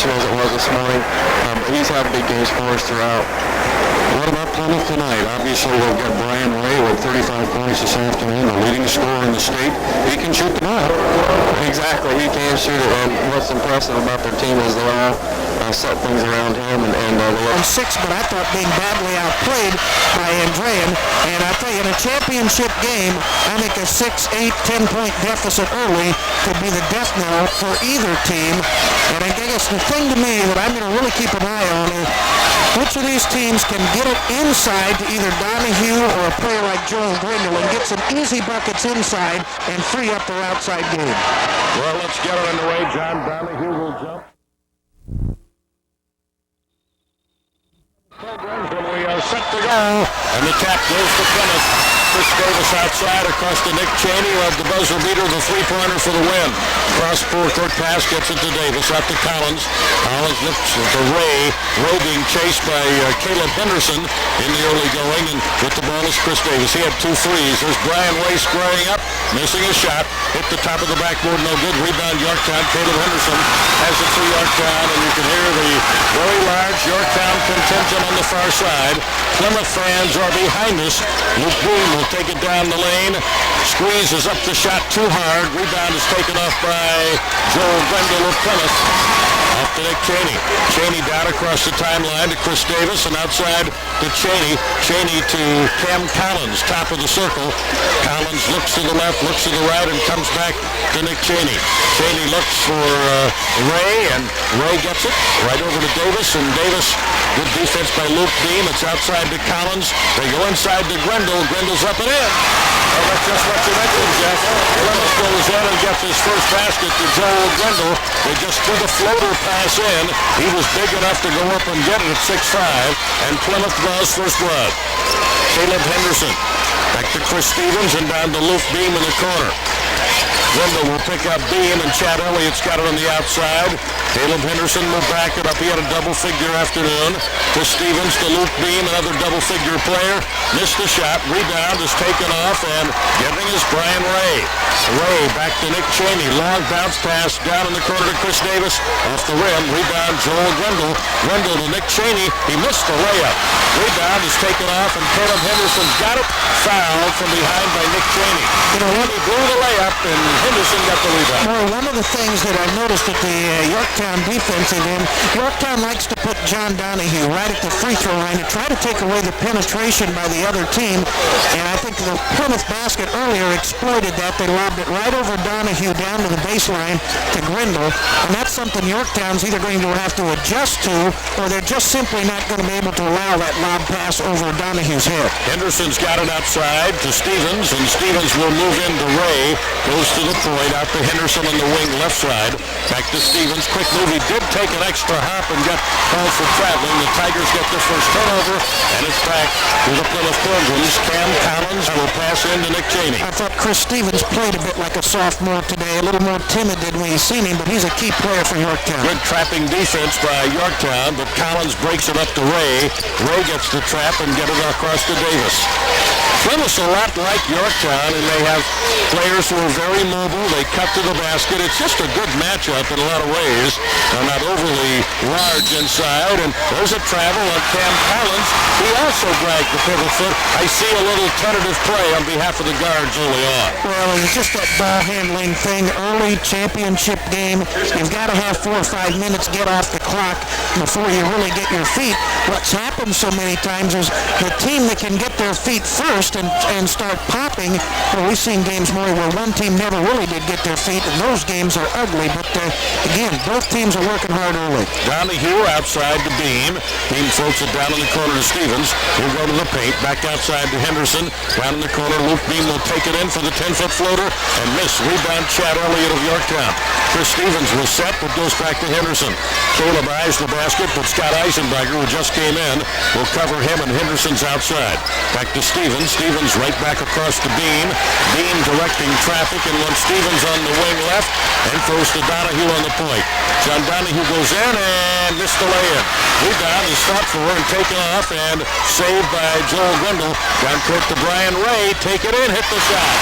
possession as it was this morning. But he's had big games for us throughout. What about Plymouth tonight? Obviously, we've got Brian Ray with 35 points this afternoon, the leading scorer in the state. He can shoot the ball. Exactly, he can shoot it. And what's impressive about their team is they all set things around him. On 6, but I thought being badly outplayed by Andrean. And I tell you, in a championship game, I think a 6, 8, 10-point deficit early could be the death knell for either team. And I guess the thing to me that I'm going to really keep an eye on is which of these teams can get it inside to either Donahue or a player like Joel Grindle and get some easy buckets inside and free up their outside game. Well, let's get it underway. John Donahue will jump. When we are set to go, and the tap goes to Plymouth. Chris Davis outside across to Nick Cheney, who had the buzzer beater, the three-pointer for the win. Cross four-court pass gets it to Davis, out to Collins. Collins looks to Ray. Ray being chased by Caleb Henderson in the early going, and with the ball is Chris Davis. He had 2 threes. There's Brian Ray squaring up, missing a shot. Hit the top of the backboard, no good. Rebound Yorktown. Caleb Henderson has it for Yorktown, and you can hear the very large Yorktown contingent on the far side. Plymouth fans are behind us. Luke Boone will take it down the lane. Squeezes up the shot too hard. Rebound is taken off by Joel Grindle of Plymouth. Off to Nick Cheney. Cheney down across the timeline to Chris Davis, and outside to Cheney. Cheney to Cam Collins, top of the circle. Collins looks to the left, looks to the right, and comes back to Nick Cheney. Cheney looks for Ray, and Ray gets it right over to Davis, and Davis, good defense by Luke Beam. It's outside to Collins. They go inside to Grindle. Grindle's up and in. Well, that's just what you mentioned, Jeff. Plymouth goes in and gets his first basket to Joel Grindle. They just threw the floater pass in. He was big enough to go up and get it at 6'5", and Plymouth draws first blood. Caleb Henderson back to Chris Stevens and down to Luke Beam in the corner. Grindle will pick up Beam, and Chad Elliott's got it on the outside. Caleb Henderson will back it up. He had a double-figure afternoon. To Stevens, to Luke Beam, another double-figure player. Missed the shot. Rebound is taken off, and getting is Brian Ray. Ray back to Nick Cheney. Long bounce pass down in the corner to Chris Davis. Off the rim. Rebound Joel Grindle. Grindle to Nick Cheney. He missed the layup. Rebound is taken off, and Caleb Henderson got it. Fouled from behind by Nick Cheney. He blew the layup, and Henderson got the rebound. Well, one of the things that I've noticed at the Yorktown defensive end, Yorktown likes to put John Donahue right at the free throw line to try to take away the penetration by the other team. And I think the Plymouth basket earlier exploited that. They lobbed it right over Donahue down to the baseline to Grindle. And that's something Yorktown's either going to have to adjust to, or they're just simply not going to be able to allow that lob pass over Donahue's head. Henderson's got it outside to Stevens, and Stevens will move into Ray. Goes to the point, out to Henderson on the wing left side. Back to Stevens. Quick move. He did take an extra hop and got called for traveling. The Tigers get their first turnover, and it's back to the Plymouth Pilgrims. Cam Collins will pass in to Nick Cheney. I thought Chris Stevens played a bit like a sophomore today, a little more timid than we've seen him, but he's a key player for Yorktown. Good trapping defense by Yorktown, but Collins breaks it up to Ray. Ray gets the trap and get it across to Davis. Plymouth's a lot like Yorktown, and they have players who are very mobile. They cut to the basket. It's just a good matchup in a lot of ways. They're not overly large inside, and there's a travel on Cam Collins. He also dragged the pivot foot. I see a little tentative play on behalf of the guards early on. Well, it's just that ball handling thing. Early championship game, you've got to have 4 or 5 minutes get off the clock before you really get your feet. What's happened so many times is the team that can get their feet first and start popping. Well, we've seen games more where one team never really did get their feet, and those games are ugly. But again, both teams are working hard early. Donahue outside to Beam. Beam floats it down in the corner to Stevens. He'll go to the paint. Back outside to Henderson. Down in the corner, Luke Beam will take it in for the 10-foot floater and miss. Rebound Chad Elliott of Yorktown. Chris Stevens was set, but goes back to Henderson. Caleb eyes the basket, but Scott Eisenberger, who just came in, will cover him, and Henderson's outside. Back to Stevens. Stevens right back across the Beam. Beam directing traffic, and when Stevens on the wing left, and throws to Donahue on the point. John Donahue goes in and missed the lay-in. Rebound is fought for and taken off, and saved by Joel Grindle. Down court to Brian Ray. Take it in, hit the shot.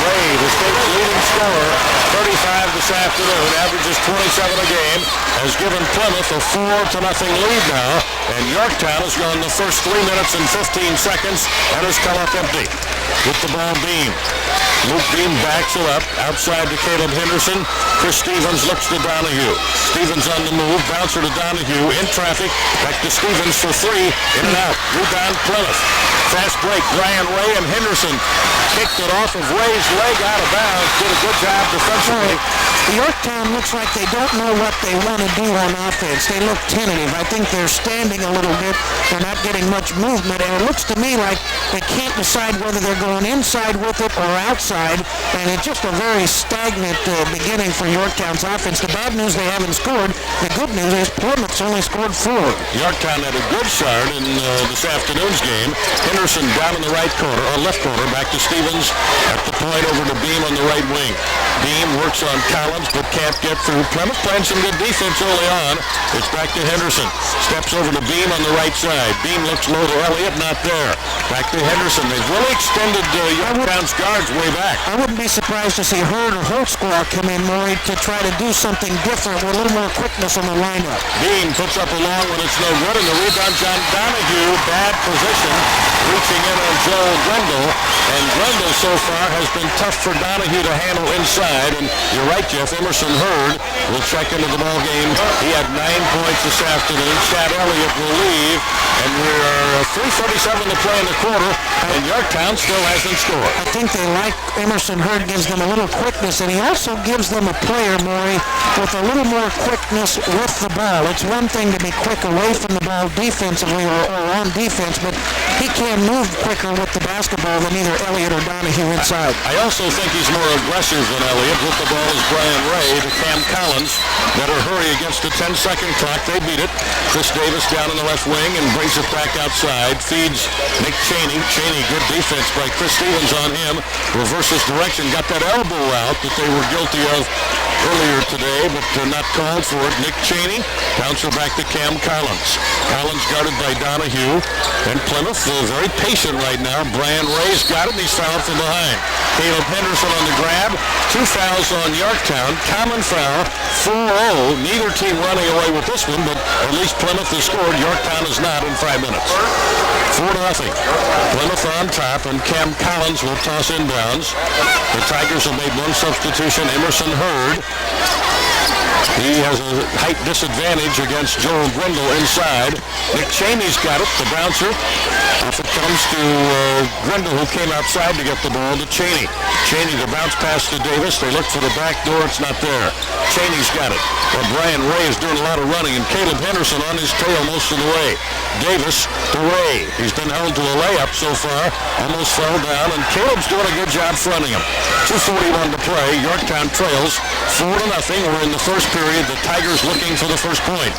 Ray, the state's leading scorer, 35 to this afternoon, averages 27 a game, has given Plymouth a 4-0 lead now, and Yorktown has gone the first 3 minutes and 15 seconds and has come up empty. With the ball, Beam. Luke Beam backs it up, outside to Caleb Henderson. Chris Stevens looks to Donahue. Stevens on the move, bouncer to Donahue, in traffic, back to Stevens for 3, in and out. Rebound Plymouth. Fast break, Brian Ray and Henderson kicked it off of Ray's leg out of bounds. Did a good job defensively. Yorktown looks like they don't know what they want to do on offense. They look tentative. I think they're standing a little bit. They're not getting much movement, and it looks to me like they can't decide whether they're going inside with it or outside, and it's just a very stagnant beginning for Yorktown's offense. The bad news, they haven't scored. The good news is Plymouth's only scored 4. Yorktown had a good start in this afternoon's game. Henderson down in the right corner, or left corner, back to Stevens at the point, over to Beam on the right wing. Beam works on Collins, but can't get through. Plymouth playing some good defense early on. It's back to Henderson. Steps over to Beam on the right side. Beam looks low to Elliott, not there. Back to Henderson. They've really extended Yorktown's guards way back. I wouldn't be surprised to see Hurd or Holtzclaw come in, Maury, to try to do something different with a little more quickness in the lineup. Beam puts up a long one. It's no good. And the rebound, John Donahue. Bad position. Reaching in on Joel Grendel. And Grendel so far has been tough for Donahue to handle inside. And you're right, Jeff. Emerson Hurd will check into the ball game. He had 9 points this afternoon. Chad Elliott will leave. And we're 3:37 to play in the quarter. And Yorktown still hasn't scored. I think they like Emerson Hurd, gives them a little quickness, and he also gives them a player, Maury, with a little more quickness with the ball. It's one thing to be quick away from the ball defensively or on defense, but he can move quicker with the basketball than either Elliott or Donahue inside. I also think he's more aggressive than Elliott. With the ball is Brian Ray to Cam Collins. Better hurry against the 10-second clock. They beat it. Chris Davis down in the left wing and brings it back outside. Feeds Nick Cheney. Cheney, good defense by Chris Stevens on him. Reverses direction. Got that elbow out that they were guilty of earlier today, but not called for it. Nick Cheney. Bouncer back to Cam Collins. Collins guarded by Donahue. And Plymouth very patient right now. Brian Ray's got it, and he's fouled from behind. Caleb Henderson on the grab. 2 fouls on Yorktown. Common foul. 4-0. Neither team running away with this one, but at least Plymouth has scored. Yorktown is not in 5 minutes. 4-0. Plymouth on top, and Cam Collins will toss inbounds. The Tigers have made one substitution. Emerson Hurd. He has a height disadvantage against Joel Grendel inside. Nick Cheney's got it, the bouncer. If it comes to Grendel, who came outside to get the ball, to Cheney. Cheney, the bounce pass to Davis. They look for the back door. It's not there. Cheney's got it. Well, Brian Ray is doing a lot of running, and Caleb Henderson on his tail most of the way. Davis to Ray. He's been held to a layup so far. Almost fell down, and Caleb's doing a good job fronting him. 2:41 to play. Yorktown trails 4-0. We're in the first period. The Tigers looking for the first point.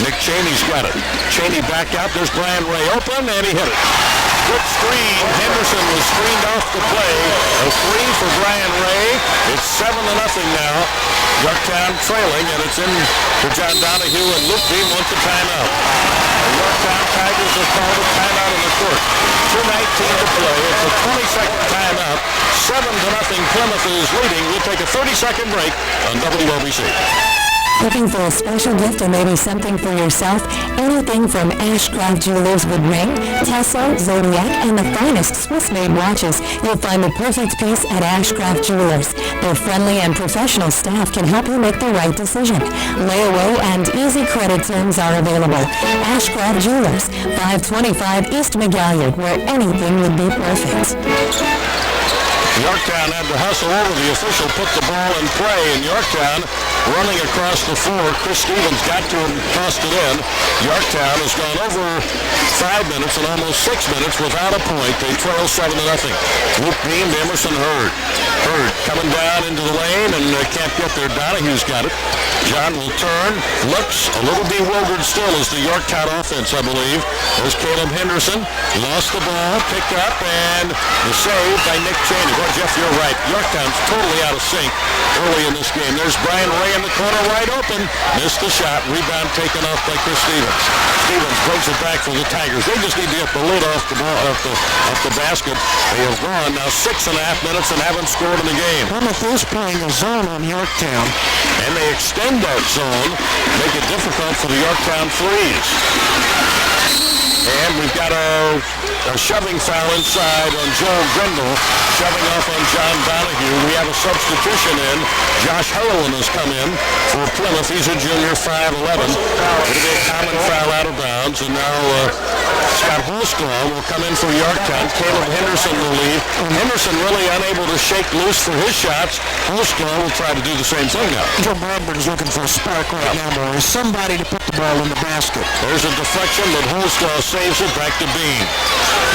Nick Cheney's got it. Cheney back out. There's Brian Ray open, and he hit it. Good screen. Henderson was screened off the play. A 3 for Brian Ray. It's 7-0 now. Yorktown trailing, and it's in for John Donahue, and Luke Beam wants the timeout. The Yorktown Tigers have called a timeout in the court. 2:19 to play. It's a 20-second timeout. 7-0. Plymouth is leading. We'll take a 30-second break on WOBC. Looking for a special gift or maybe something for yourself? Anything from Ashcraft Jewelers would ring, Tesla, Zodiac, and the finest Swiss-made watches. You'll find the perfect piece at Ashcraft Jewelers. Their friendly and professional staff can help you make the right decision. Layaway and easy credit terms are available. Ashcraft Jewelers, 525 East McGalliard, where anything would be perfect. Yorktown had to hustle over. The official put the ball in play, and Yorktown running across the floor. Chris Stevens got to him and tossed it in. Yorktown has gone over 5 minutes and almost 6 minutes without a point. They trail 7-0. Luke Beam to Emerson Hurd. Hurd coming down into the lane and can't get there. Donahue's got it. John will turn, looks a little bewildered still as the Yorktown offense, I believe. There's Caleb Henderson. Lost the ball, picked up, and the save by Nick Cheney. Well, Jeff, you're right. Yorktown's totally out of sync early in this game. There's Brian Ray in the corner, wide open. Missed the shot. Rebound taken off by Chris Stevens. Stevens brings it back for the Tigers. They just need to get the lid off the ball, off the basket. They have gone now 6.5 minutes and haven't scored in the game. Plymouth is playing a zone on Yorktown. And they extend that zone, make it difficult for the Yorktown Threes. And we've got a shoving foul inside on Joel Grindle, shoving off on John Donahue. We have a substitution in. Josh Harlan has come in for Plymouth. He's a junior, 5'11". It'll be a common foul out of bounds. And now Scott Holsclaw will come in for Yorktown. Caleb Henderson will leave. Henderson really unable to shake loose for his shots. Holsclaw will try to do the same thing now. Joe Bradford is looking for a spark right now, boys. Somebody to put the ball in the basket. There's a deflection, but Holsclaw saves it back to Bean.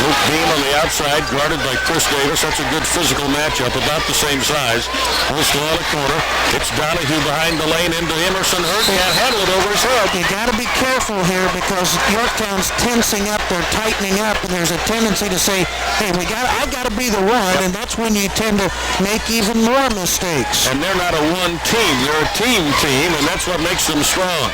Luke Bean on the outside, guarded by Chris Davis. That's a good physical matchup, about the same size. Holsclaw in the corner. It's Donahue behind the lane into Emerson Hurt. Can't handle it over his head. You got to be careful here because Yorktown's tensing up, they're tightening up, and there's a tendency to say, hey, I got to be the one, and that's when you tend to make even more mistakes. And they're not a one team, they're a team, and that's what makes them strong.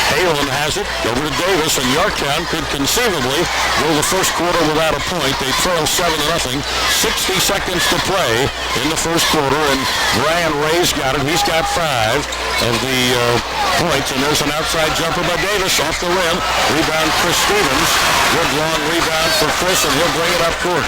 Halen has it over to Davis, and Yorktown could conceivably go the first quarter without a point. They trail 7-0. 60 seconds to play in the first quarter, and Brian Ray's got it. He's got 5 of the points, and there's an outside jumper by Davis off the rim. Rebound Chris Stevens. Good long rebound for Chris, and he'll bring it up court.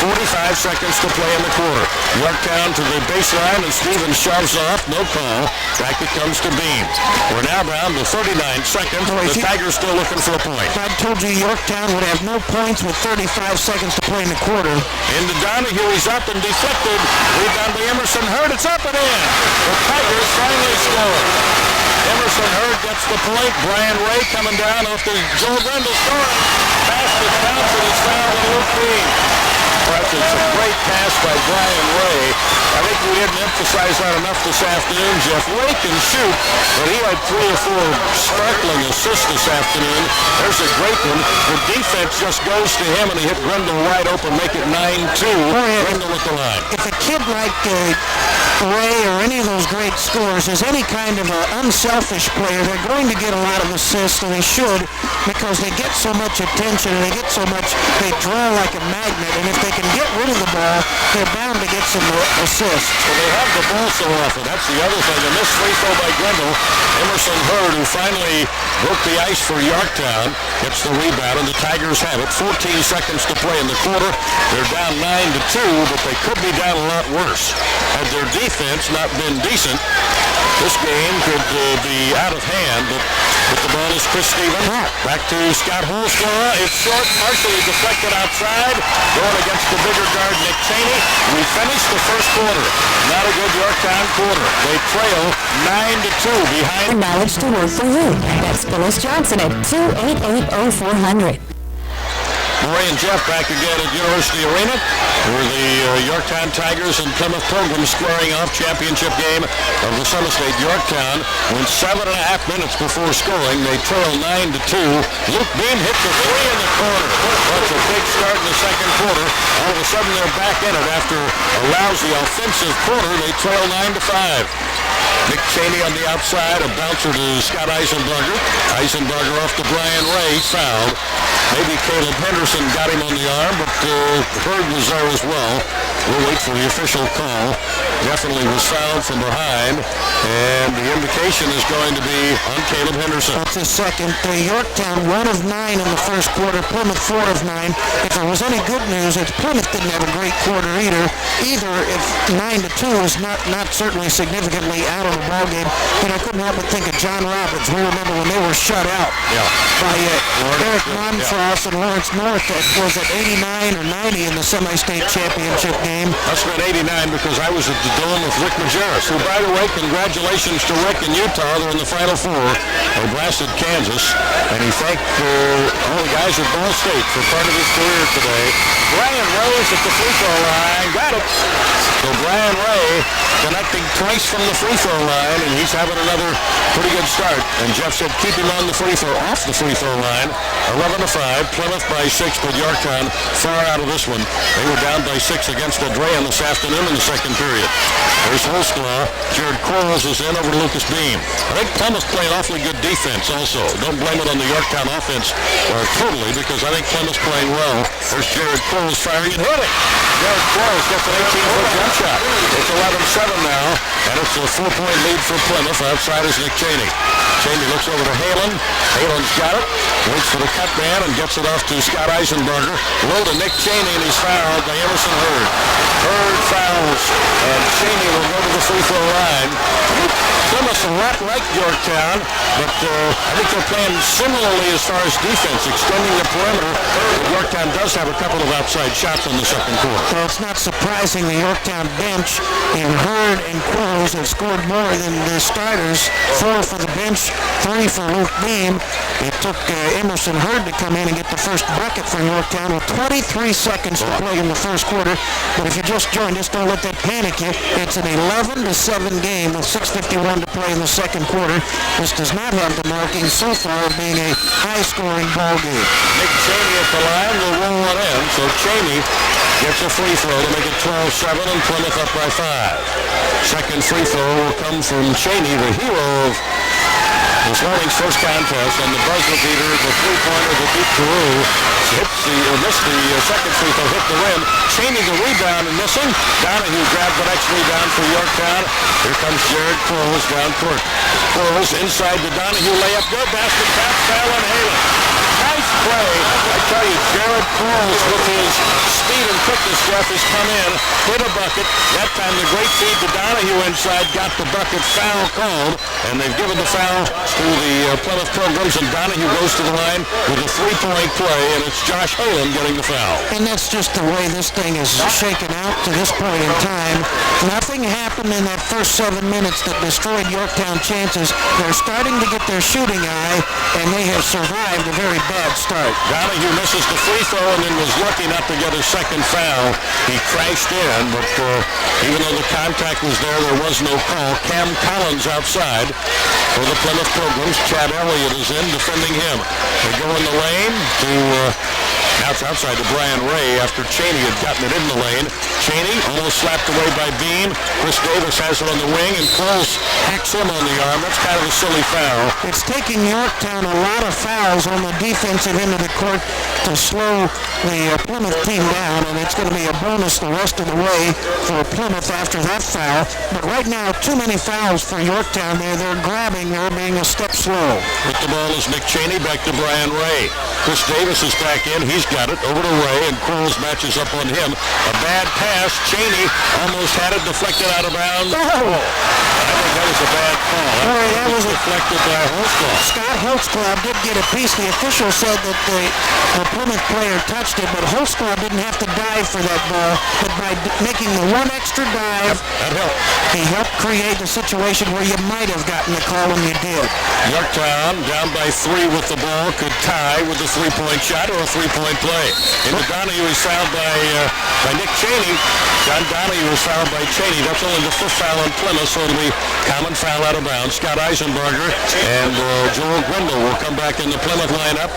45 seconds to play in the quarter. Yorktown to the baseline, and Stevens shoves off. No call. Back it comes to Bean. We're now down to 39 seconds. The Tigers still looking for a point. I told you Yorktown would have no points with 35 seconds to play in the quarter. Into Donahue, he's up and deflected. Rebound by Emerson Hurt. It's up and in. The Tigers finally score. Emerson Hurt gets the point. Brian Ray coming down off the Joel Grindle scoring. Basket bounce, and it's fouled by Luke Bean. It's a great pass by Brian Ray. I think we didn't emphasize that enough this afternoon, Jeff. Ray can shoot, but he had 3 or 4 sparkling assists this afternoon. There's a great one. The defense just goes to him, and he hit Grindle wide open, make it 9-2. Grindle at the line. If a kid like Ray or any of those great scorers is any kind of an unselfish player, they're going to get a lot of assists, and they should, because they get so much attention, and they draw like a magnet, and if they can get rid of the ball, they're bound to get some assists. Well, they have the ball so often. That's the other thing. And this free throw by Grindle, Emerson Hurd, who finally broke the ice for Yorktown, gets the rebound, and the Tigers have it. 14 seconds to play in the quarter. They're down 9-2, but they could be down a lot worse. Had their defense not been decent, this game could be out of hand, but with the ball is Chris Stevens. Back to Scott Holsclaw. It's short, partially deflected outside. Going against the bigger guard, Nick Cheney. We finished the first quarter. Not a good Yorktown quarter. They trail 9-2 behind. Knowledge to work for you. That's Phyllis Johnson at 288-0400. Roy and Jeff back again at University Arena, where the Yorktown Tigers and Plymouth Pilgrims squaring off championship game of the Semi-State. Yorktown went 7.5 minutes before scoring. They trail 9-2. Luke Bean hits a 3 in the corner. That's a big start in the second quarter. All of a sudden they're back in it after a lousy offensive quarter. They trail 9-5. Nick Cheney on the outside, a bouncer to Scott Eisenberger. Eisenberger off to Brian Ray, fouled. Maybe Caleb Henderson got him on the arm, but Hurd was there as well. We'll wait for the official call. Definitely was fouled from behind, and the indication is going to be on Caleb Henderson. That's his second. Yorktown 1 of 9 in the first quarter, Plymouth 4 of 9. If there was any good news, it's Plymouth didn't have a great quarter either. If 9-2 is not certainly significantly out of the ballgame, but I couldn't help but think of John Robbins. We remember when they were shut out by Eric Monfrost and Lawrence North. That was at 89 or 90 in the Semi-State Championship game. That's been 89 because I was at the Dome with Rick Majerus, who, by the way, congratulations to Rick in Utah. They're in the Final Four. They blasted Kansas, and he thanked all the guys at Ball State for part of his career today. Brian Ray's at the free throw line. Got it. So Brian Ray connecting twice from the free throw line, and he's having another pretty good start. And Jeff said keep him on the free throw, off the free throw line. 11-5, Plymouth by 6, but Yorktown far out of this one. They were down by 6 against a Andrean this afternoon in the second period. There's Holsclaw. Jared Quarles is in over to Lucas Beam. I think Plymouth playing awfully good defense also. Don't blame it on the Yorktown offense totally, because I think Plymouth's playing well. There's Jared Quarles firing and hitting. Jared Quarles gets an 18-foot jump shot. It's 11-7 now, and it's a 4-point lead for Plymouth. Outside is Nick Cheney. Cheney looks over to Halen. Halen's got it. Waits for the cut man and gets it off to Scott Eisenberger. Low to Nick Cheney, and he's fouled by Emerson Hurd. Hurd fouls, and Cheney will go to the free throw line. Plymouth's a lot like Yorktown, but I think they're playing similarly as far as defense, extending the perimeter. Yorktown does have a couple of outside shots in the second quarter. Well, it's not surprising the Yorktown bench in Hurd and Quarles have scored more than the starters. 4 for the bench, 3 for Luke Beam. It took Emerson Hurd to come in and get the first bucket for Yorktown with 23 seconds to play in the first quarter. But if you just joined us, don't let that panic you. It's an 11-7 game with 6:51 to play in the second quarter. This does not have the marking so far of being a high-scoring ball game. Nick Cheney at the line will roll one in, so Cheney gets a free throw to make it 12-7 and Plymouth up by 5. Second free throw will come from Cheney, the hero of this morning's first contest, and the buzzer beater, the three-pointer that beat Peru, missed the second free throw, hit the rim. Cheney the rebound and missing. Donahue grabbed the next rebound for Yorktown. Here comes Jared Quarles down court. Quarles inside the Donahue layup. Good basket, tap, foul, and Halen. Nice play. I tell you, Jared Quarles with his speed and quickness, Jeff, has come in, hit a bucket. That time the great feed to Donahue inside, got the bucket, foul called, and they've given the foul to the Plymouth Pilgrims, and Donahue goes to the line with a 3-point play, and it's Josh Halen getting the foul. And that's just the way this thing is shaken out to this point in time. Nothing happened in that first 7 minutes that destroyed Yorktown chances. They're starting to get their shooting eye, and they have survived a very bad start. Donahue misses the free throw and then was lucky not to get his second foul. He crashed in, but even though the contact was there was no call. Cam Collins outside for the Plymouth Pilgrims. Chad Elliott is in defending him. They go in the lane to now it's outside to Brian Ray after Cheney had gotten it in the lane. Cheney almost slapped away by Beam. Chris Davis has it on the wing, and Quarles hacks him on the arm. That's kind of a silly foul. It's taking Yorktown a lot of fouls on the defensive end of the court to slow the Plymouth team down, and it's going to be a bonus the rest of the way for Plymouth after that foul. But right now, too many fouls for Yorktown there. They're grabbing. They're being a step slow. With the ball is Nick Cheney, back to Brian Ray. Chris Davis is back in. He's got it over to Ray, and Quarles matches up on him. A bad pass. Cheney almost had it deflected out of bounds. Oh! I think that was a bad call. Boy, that was deflected by Holsclaw. Scott Holsclaw did get a piece. The official said that the Plymouth player touched it, but Holsclaw didn't have to dive for that ball. But by making the one extra dive, that helped. He helped create a situation where you might have gotten the call, and you did. Yorktown down by 3 with the ball, could tie with a 3-point shot or a 3-point play. Into Donahue is fouled by Nick Cheney. John Donahue was fouled by Cheney. That's only the 5th foul on Plymouth, so it'll be common foul out of bounds. Scott Eisenberger and Joel Grindle will come back in the Plymouth lineup.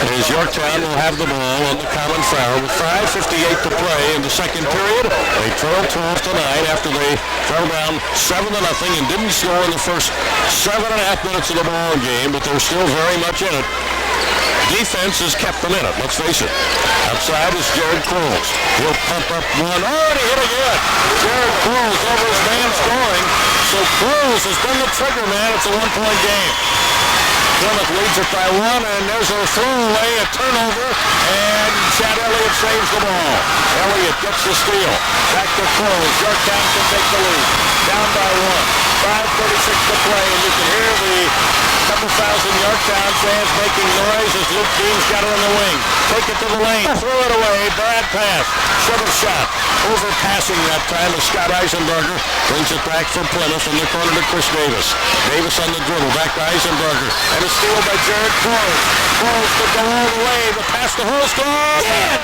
As Yorktown will have the ball on the common foul with 5:58 to play in the second period. They trailed 12-9 after they fell down 7-0 and didn't score in the first 7.5 minutes of the ball game, but they're still very much in it. Defense has kept them in it, let's face it. Outside is Jared Quarles. He'll pump up one. Oh, and he hit again. Jared Quarles over his man scoring. So Quarles has been the trigger man. It's a 1-point game. Plymouth leads it by 1, and there's a throwaway, a turnover, and Chad Elliott saves the ball. Elliott gets the steal. Back to Quarles. Yorktown can take the lead. Down by 1. 5:36 to play, and you can hear the couple thousand Yorktown fans making noise as Luke Dean's got it on the wing. Take it to the lane. Throw it away. Bad pass. Should have shot. Overpassing that time as Scott Eisenberger brings it back from Plymouth in the corner to Chris Davis. Davis on the dribble. Back to Eisenberger. And a steal by Jared Quarles. Quarles could go all the way. The pass to Holsclaw. Again!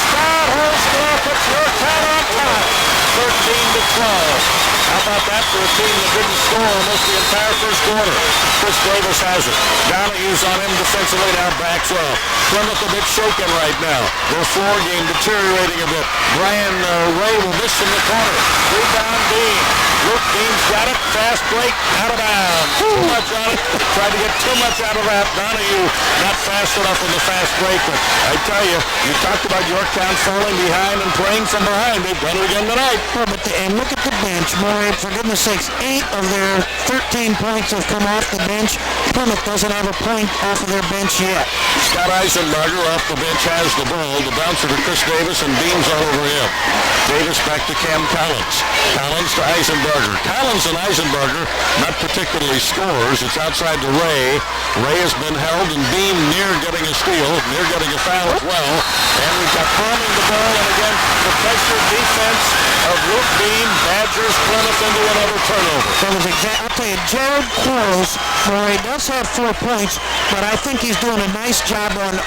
Scott Holsclaw puts Yorktown on top. 13-12. How about that for a team that didn't score almost the entire first quarter? Chris Davis has it. Donahue's on him defensively, now backs off. Plymouth a bit shaken right now. Their floor game deteriorating a bit. Brian Ray will miss in the corner. Rebound Beam. Luke Beam's got it. Fast break. Out of bounds. Too much on it. Tried to get too much out of that. Donahue not fast enough in the fast break. But I tell you, you talked about Yorktown falling behind and playing from behind. They've done it again tonight. Oh, and look at the bench. Murray, for goodness sakes, 8 of their 13 points have come off the bench. Plymouth doesn't have a point off of their bench yet. Scott Eisenberger off the bench has the ball. The bouncer to Chris Davis and Beams all over him. Davis back to Cam Collins. Collins to Eisenberger. Collins and Eisenberger not particularly scorers. It's outside to Ray. Ray has been held and Beam near getting a steal, near getting a foul as well. And we've got Furman the ball, and again the pressure defense of Luke Beam badgers Plymouth into another turnover. I'll tell you, Jared Quarles, Murray does have 4 points, but I think he's doing a nice job on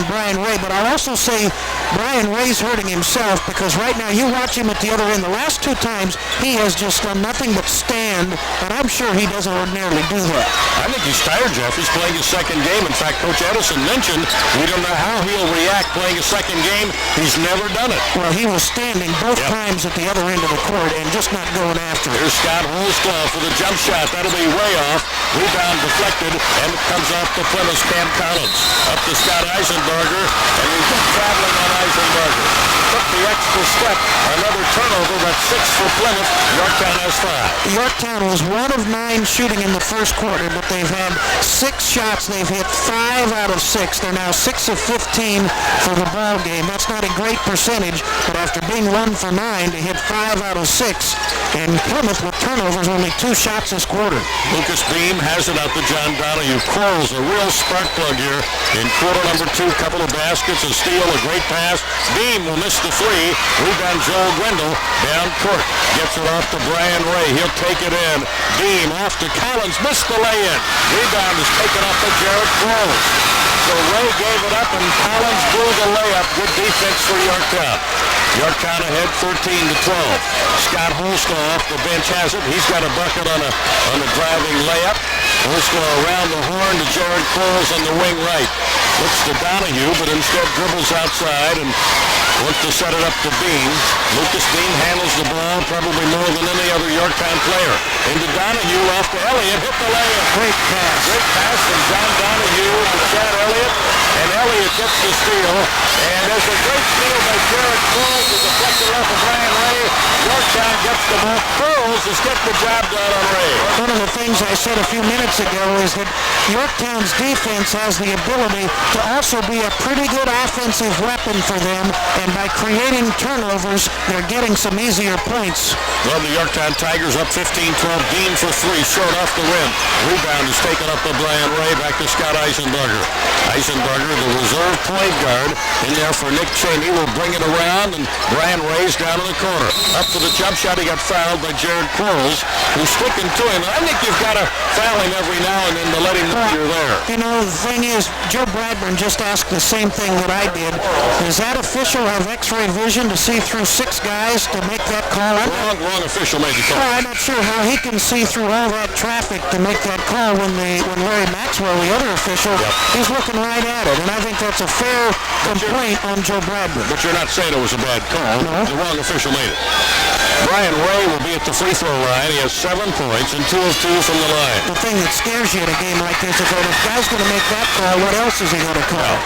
Brian Ray. But I'll also say Brian Ray's hurting himself, because right now you watch him at the other end. The last 2 times he has just done nothing but stand, and I'm sure he doesn't ordinarily do that. I think he's tired, Jeff. He's playing his second game. In fact, Coach Edison mentioned we don't know how he'll react playing a second game. He's never done it. Well, he was standing both times at the other end of the court and just not going after it. Here's Scott Holsclaw for the jump shot. That'll be way off. Rebound deflected, and it comes off to Plymouth's Cam Collins. Up to Scott Eisenberger, and he's been traveling on Eisenberger. Took the extra step. Another turnover. That's 6 for Plymouth. Yorktown has 5. Yorktown was 1 of 9 shooting in the first quarter, but they've had 6 shots. They've hit 5 out of 6. They're now 6 of 15 for the ball game. That's not a great percentage, but after being 1 for 9 to hit 5 out of 6, and Plymouth with turnovers, only 2 shots this quarter. Lucas Beam has it out to John Donahue. Quarles, a real spark plug here in quarter number 2. Couple of baskets, a steal, a great pass. Beam will miss the 3. Rebound Joel Grindle. Down court. Gets it off to Brian Ray. He'll take it in. Beam off to Collins. Missed the lay-in. Rebound is taken off by Jared Quarles. So Ray gave it up and Collins blew the layup. Good defense for Yorktown. Yorktown ahead 13-12. Scott Holsclaw off the bench has it. He's got a bucket on a driving layup. Holsclaw around the horn to Jared Quarles on the wing right. Looks to Donahue, but instead dribbles outside and wants to set it up to Beam. Lucas Beam handles the ball probably more than any other Yorktown player. Into Donahue, off to Elliott, hit the layup. Great pass. Great pass from John Donahue to Chad Elliott, and Elliott gets the steal. And there's a great steal by Jared Quarles to deflect it off of Brian Ray. Yorktown gets the ball. Quarles has get the job done on Ray. One of the things I said a few minutes ago is that Yorktown's defense has the ability to also be a pretty good offensive weapon for them, and by creating turnovers, they're getting some easier points. Well, the Yorktown Tigers up 15-12. Dean for 3, short off the rim. Rebound is taken up by Brian Ray, back to Scott Eisenberger. Eisenberger, the reserve point guard, in there for Nick Cheney, will bring it around, and Brian Ray's down in the corner. Up to the jump shot, he got fouled by Jared Quarles, who's sticking to him. I think you've got to foul him every now and then to let him know you're there. You know, the thing is, Joe Bradburn just asked the same thing that I did. Does that official have x-ray vision to see through 6 guys to make that call? Wrong official made the call. Well, I'm not sure how he can see through all that traffic to make that call when Larry Maxwell, the other official, is looking right at it. And I think that's a fair complaint on Joe Bradburn. But you're not saying it was a bad call. No. The wrong official made it. Brian Ray will be at the free throw line. He has 7 points and 2 of 2 from the line. The thing that scares you in a game like this is that if the guy's going to make that call, what else is he going to call?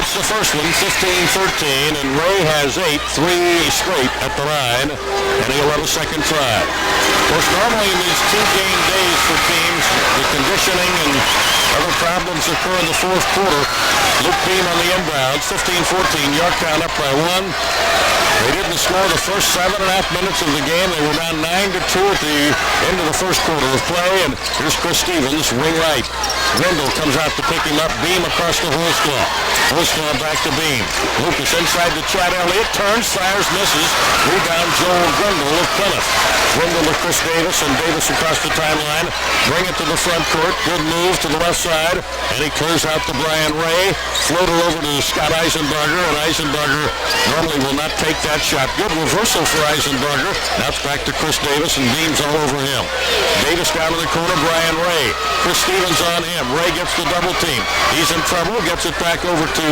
It's the first one, 15-13, and Ray has 8, 3 straight at the line, and he'll have a second try. Of course, normally in these 2-game days for teams, the conditioning and other problems occur in the fourth quarter. Luke Beam on the inbounds, 15-14, Yorktown up by 1. They didn't score the first 7.5 minutes of the game. They were down 9-2 at the end of the first quarter of play, and here's Chris Stevens, wing right. Grindle comes out to pick him up, Beam across to Holsclaw. Holsclaw back to Beam. Lucas inside to Chad Elliott, turns, fires, misses. Rebound Joel Grindle of Plymouth. Grindle to Chris Davis, and Davis across the timeline. Bring it to the front court. Good move to the left side, and he clears out to Brian Ray. Floater over to Scott Eisenberger, and Eisenberger normally will not take that shot. Good reversal for Eisenberger. Now it's back to Chris Davis, and Beams all over him. Davis down in the corner, Brian Ray. Chris Stevens on him. Ray gets the double team. He's in trouble, gets it back over to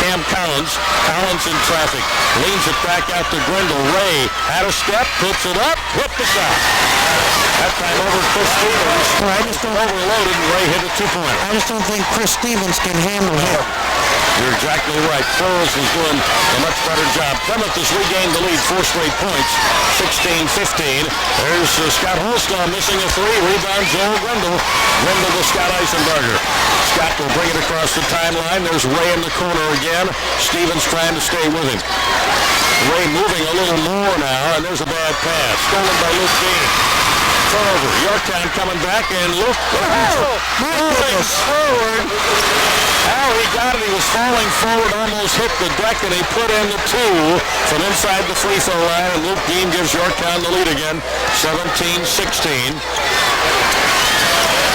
Cam Collins. Collins in traffic. Leans it back out to Grindle. Ray had a step, puts it up, hit the shot. That time over Chris Stevens. Well, I just don't Overloaded, and Ray hit a two-pointer. I just don't think Chris Stevens can handle him. You're exactly right. Foles is doing a much better job. Plymouth has regained the lead, 4 straight points, 16-15. There's Scott Holstall missing a three. Rebound, Joel Grindle. Grindle to Scott Eisenberger. Scott will bring it across the timeline. There's Ray in the corner again. Stevens trying to stay with him. Ray moving a little more now, and there's a bad pass. Stolen by Luke Dean. Turnover. Yorktown coming back, and Luke moving forward. How he got it, he was falling forward, almost hit the deck, and he put in the two from inside the free throw line, and Luke Dean gives Yorktown the lead again, 17-16.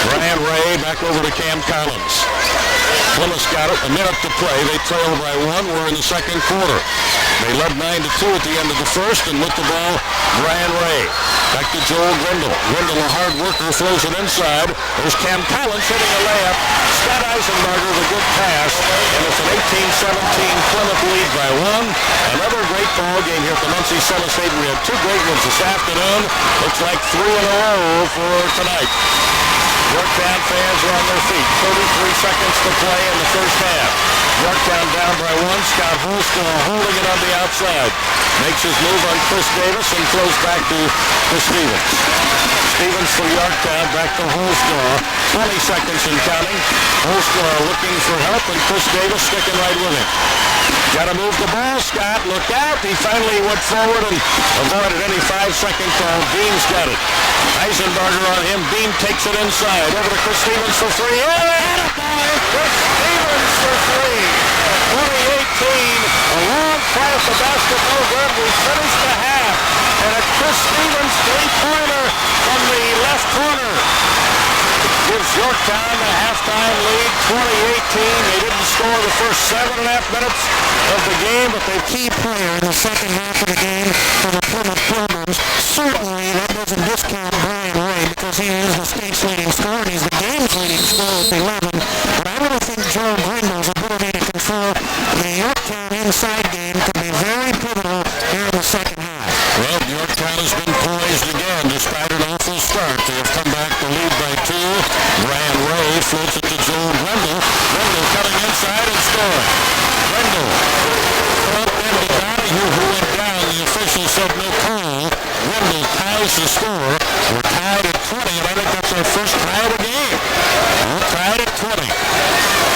Brian Ray back over to Cam Collins. Plymouth got it, a minute to play. They trail by one. We're in the second quarter. They led 9-2 at the end of the first, and with the ball, Brian Ray. Back to Joel Grindle. Grindle, a hard worker, throws it inside. There's Cam Collins hitting a layup. Scott Eisenberger with a good pass, and it's an 18-17 Plymouth lead by one. Another great ball game here at the Plymouth Semi-State. We had two great ones this afternoon. Looks like 3 in a row for tonight. Yorktown fans are on their feet. 33 seconds to play in the first half. Yorktown down by one. Scott Holstall holding it on the outside. Makes his move on Chris Davis and throws back to Stevens. Stevens for Yorktown, back to Holstall. 20 seconds and counting. Holstall looking for help, and Chris Davis sticking right with him. Got to move the ball, Scott. Look out. He finally went forward and avoided any 5-second call. Beam's got it. Eisenberger on him. Beam takes it inside. Over to Chris Stevens for three. Chris Stevens for three. 2018. A long play at the basket. No good. We finished the half. And a Chris Stevens three-pointer from the left corner gives Yorktown the halftime lead, 2018. They didn't score the first 7.5 minutes of the game, but they Key player in the second half of the game for the Plymouth Pilgrims. Certainly that doesn't discount Brian Ray because he is the state's leading scorer and he's the game's leading scorer with 11. But I really think Joel Grindle's ability to control the Yorktown inside game could be very pivotal here in the second half. Well, Yorktown has been poised again despite an awful start. They have come back to lead by 2. Brian Ray floats it to Joel Grindle. Grindle cutting inside and scoring. Grindle up into Donahue, who went down. The official said no call. Grindle ties the score. We're tied at 20, and I think that's our first tie of the game. We're tied at 20.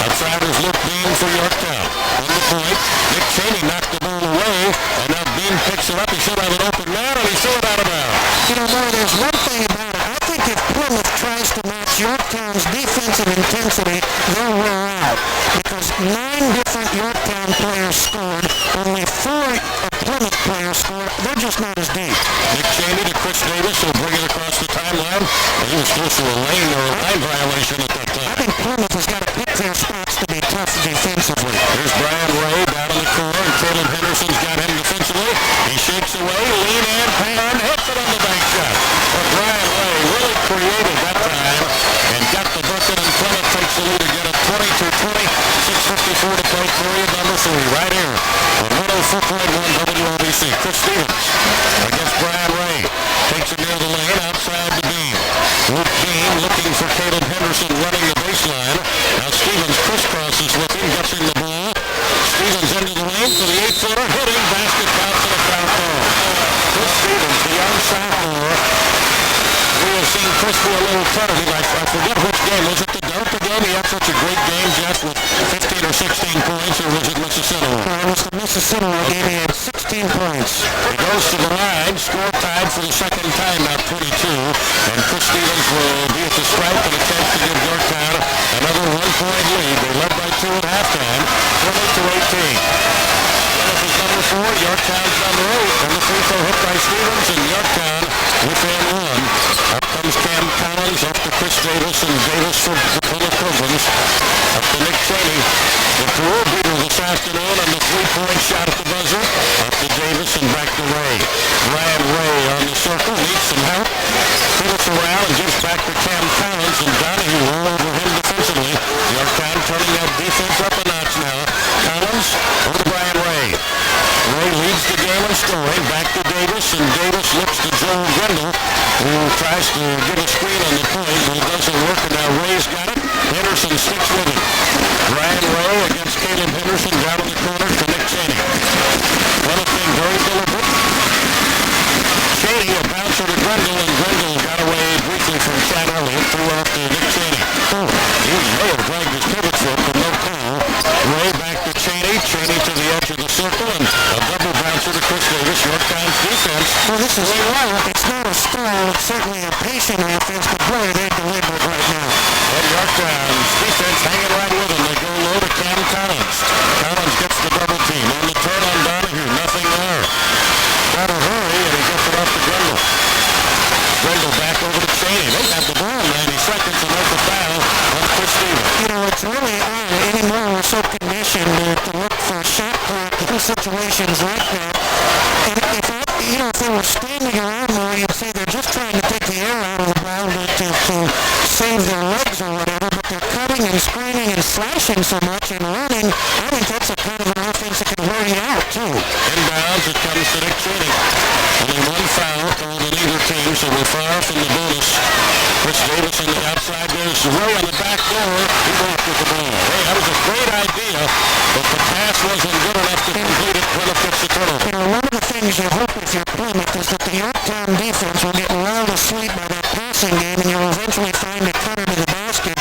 Outside is Luke Beam for Yorktown. On the point, Nick Cheney knocked the ball away, and now Beam picks it up. He should have an open man, and he threw it out of bounds. You know, Murray, there's one thing about it. I think if Plymouth tries to match Yorktown's defensive intensity, they'll wear out. Because 9 different Yorktown players scored, only 4 Plymouth players scored. They're just not as deep. Nick Cheney to Chris Davis will bring it across the timeline. He was close to a lane or a line violation at that time. I think Plymouth has got to pick their spots to be tough defensively. Here's Brian Ray down in the corner, and Caleb Henderson's got him defensively. He shakes away, lean in, pan, hits it on the bank shot. But Brian Ray really created that time and got the bucket, and Plymouth takes the lead again at 22-20, 6:54 to play, period number 3, right here on 104.1 WLBC. Chris Stevens against Brian Ray. Takes it near the lane, outside the Beam. Luke Beam looking for Caleb Henderson running the baseline. Now Stevens crisscrosses with him, gets in the ball. Stevens into the lane for the 8-footer, hitting, basket bounce and a foul call. Chris Stevens, the young sophomore. We have seen Chris be a little tentative. I forget which game. Was it the Delta game? He had such a great game, Jeff, with 15 or 16 points, or was it Mississippi? It was the Mississippi game. He had 16 points. He goes to the line, score tied for the second time, now 22, and Chris Stevens will be at the stripe and attempt to give Yorktown another 1-point lead. They led by 2 at halftime, 20-18. Plymouth is number 4, Yorktown's number 8, and the free throw hit by Stevens, and Yorktown within Grindle, who tries to get a screen on the point, but it doesn't work, and now Ray's got it. Henderson sticks with him. Ryan Ray against Caleb Henderson down in the corner to Nick Cheney. Plymouth being very deliberate. Cheney, a bouncer to Grindle, and Grindle got away briefly from Chad Elliott, threw off to Nick Cheney. He may have dragged his pivot foot, but no call. Ray back to Cheney. Cheney to the edge of the circle, and a double bouncer to Chris Davis. Yorktown's defense. Well, this is it's not a stall. It's certainly a patient offense, but boy, they're deliberate right now. And Yorktown's defense hanging right with him. They go low to Cam Collins. Collins gets the double team. On the turn on Donahue, nothing there. Got a hurry, and he gets it off to Grindle. Grindle back over to Cheney. They got the ball in 90 seconds, and there's a foul on Chris Stevens. You know, it's really odd anymore. We're so conditioned to look for shot clock in situations like that. And if they were standing around more, you'd say they're just trying to take the air out of the ball to save their legs or whatever, but they're cutting and screening and slashing so much and running. I think that's a kind of an offense that can wear you out, too. Inbounds, it comes to Nick Cheney. Only one foul called on either team, so we're far from the bonus. Chris Davis on the outside. There's Ray on the back door. He walked with the ball. Hey, that was a great idea, but the pass wasn't good enough to complete it. Plymouth gets the turnover. You know, one of the things you hope if you're Plymouth is that the Yorktown defense will get lulled asleep by that passing game, and you'll eventually find a cutter to the basket.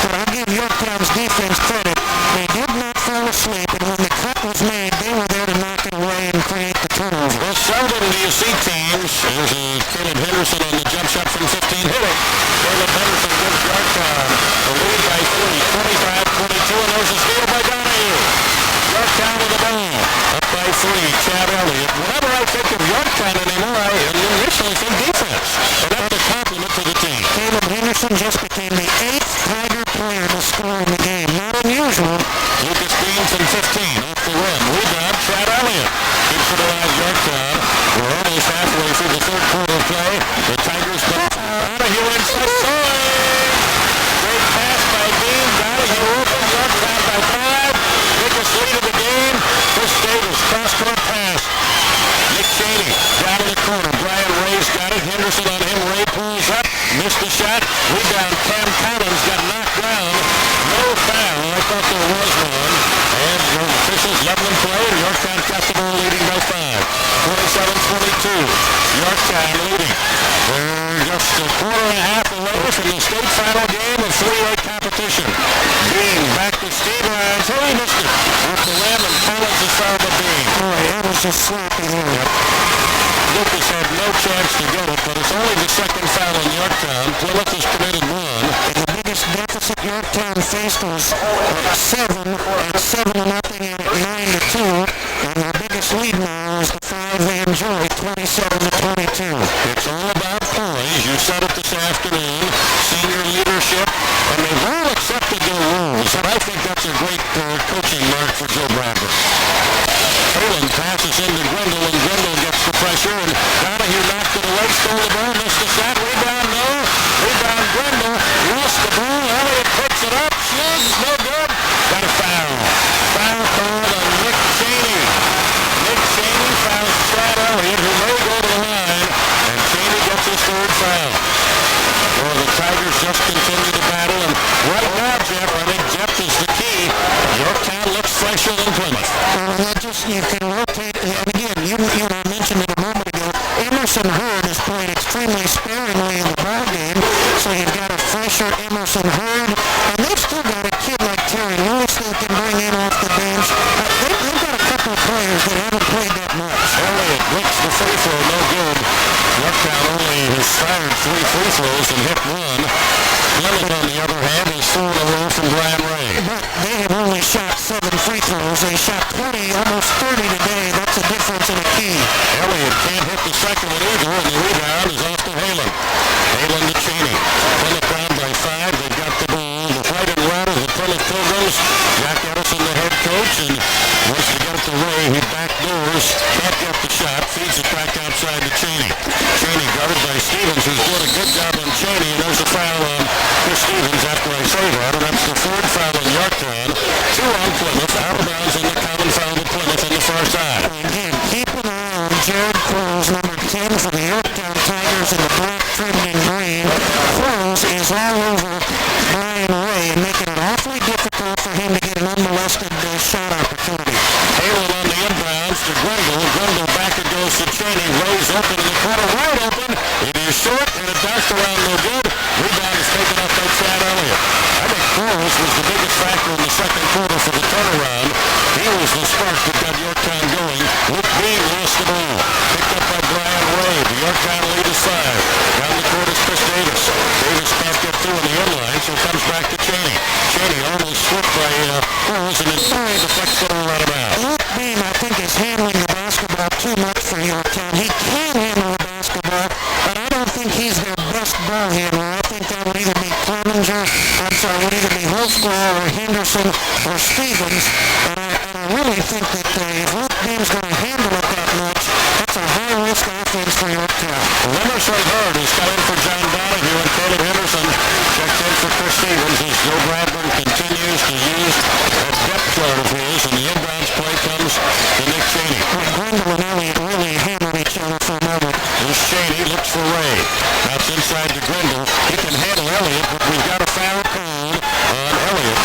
But I'll give Yorktown's defense credit. They did not fall asleep, and when the cut was made, they were there to knock it away and create the turnover. Well, seldom do you see teams. There's Caleb Henderson on the jump shot from 15. Hit it. Caleb Henderson gives Yorktown a lead by 3, 25-22, and there's a steal by Donahue. Yorktown with the ball. Up by 3, Chad Elliott. Whenever I think of Yorktown anymore, I initially think defense. And that's a compliment to the team. Caleb Henderson just became the 8th Tiger player to score in the game. Not unusual. Lucas Green from 15 off the rim. Rebound, Chad Elliott. Keeps it alive, Yorktown. We're almost halfway through the third quarter of play. The Tigers back. Donahue inside scoring. Great pass by Dean. Donahue open. Yorktown by 5. Biggest lead of the game. Chris Davis, cross-court pass. Nick Cheney down in the corner. Brian Ray's got it. Henderson on him. Ray pulls up. Missed the shot. Rebound. Cam Collins got knocked down. No foul. I thought there was one. And the officials leveling play. Yorktown got the ball leading by 5. 27-22. Yorktown leading. They're just a quarter and a half away from the state final game of 3-way competition. Bean back to Steve Ryan. Oh, he missed it. Off the rim, and Collins is fouled by Bean. Boy, that was just sloppy there. Yep. Lucas had no chance to get it, but it's only the second foul in Yorktown. Plymouth has committed 1. And the biggest deficit Yorktown faced was 7 at 7-0 and at 9-2. And their biggest lead now is the 5 they enjoy, 27-22. It's all about poise. You said it this afternoon. Senior leadership, and they've all accepted their rules. And I think that's a great coaching mark for Joe Bradford. Phelan passes into Grindle, and Grindle gets the pressure, and Donahue knocked it away, stole the ball, missed the shot, rebound, no. Rebound, Grindle, lost the ball, Elliott picks it up, shoots, no good. Got a foul. Foul called on Nick Cheney. Nick Cheney fouls Chad Elliott, who may go to the line, and Cheney gets his 3rd foul. Well, the Tigers just continue to battle, and right now, Jeff, I think depth is the key. Yorktown looks fresher than Plymouth. You can rotate, and again, you mentioned it a moment ago, Emerson Hurd has played extremely sparingly in the ball game, so you've got a fresher Emerson Hurd, and they've still got a kid like Terry Lewis that can bring in off the bench. They've got a couple of players that haven't played that much. Elliott blitz the free throw, no good. Yorktown only has fired 3 free throws and hit 1. Plymouth, on the other hand, is 4 in a row from Brian Ray. But they have only shot 7 free throws. They shot 20, almost 30 today. That's a difference in a key. Elliott can't hit the second one either, and the rebound is off to Halen. Halen to Cheney. Plymouth down by 5. They've got the ball. The white and red of the Plymouth Pilgrims. Jack Edison, the head coach, and once they get it to Ray, he backdoors. Can't get the shot. Feeds it back outside to Cheney. Cheney guarded by Stevens, who's doing a good job on Cheney, and there's a foul on Chris Stevens after I say that, and that's the 3rd foul on Yorktown. 2 on Plymouth. Out of bounds on the common foul to Plymouth on the far side. Again, keep an eye on Jared Crowes, number 10 for the Yorktown Tigers, in the black trimmed in green. Cruz is all over Brian Ray and making it awfully difficult for him to get an unmolested shot opportunity. Halen on the inbounds to Grindle. Grindle back it goes to Cheney. Ray's open in the corner, wide open. It is short and it bounced around no good. Rebound is taken up by Chad Elliott. I think Cruz was the biggest factor in the second quarter for the turnaround. He was the spark that got Yorktown going. Luke Bean lost the ball. Picked up by Brian Ray. The Yorktown lead is 5. Down the court is Chris Davis. Davis can't get through in the inline, so comes back to Cheney. Cheney almost slipped by Cruz and inside deflects the ball out of bounds. Luke Bean, I think, is handling the basketball too much for Yorktown. He can handle the basketball, but I don't think he's their best ball handler. I think that would either be Clemenger, would either be Holtzclaw or Henderson or Stevens. And I really think that if Luke Bean's going to handle it that much, that's a high-risk offense for Yorktown. Emerson Hurd has come in for John Donahue and Caleb Henderson checked in for Chris Stevens as Joe Bradburn continues to use that depth chart of his, and the inbounds play comes to Nick Cheney. Grindle and Elliott really handle each other for a moment. Here's Cheney, looks for Ray. That's inside to Grindle. He can handle Elliott, but we've got a foul called on Elliott.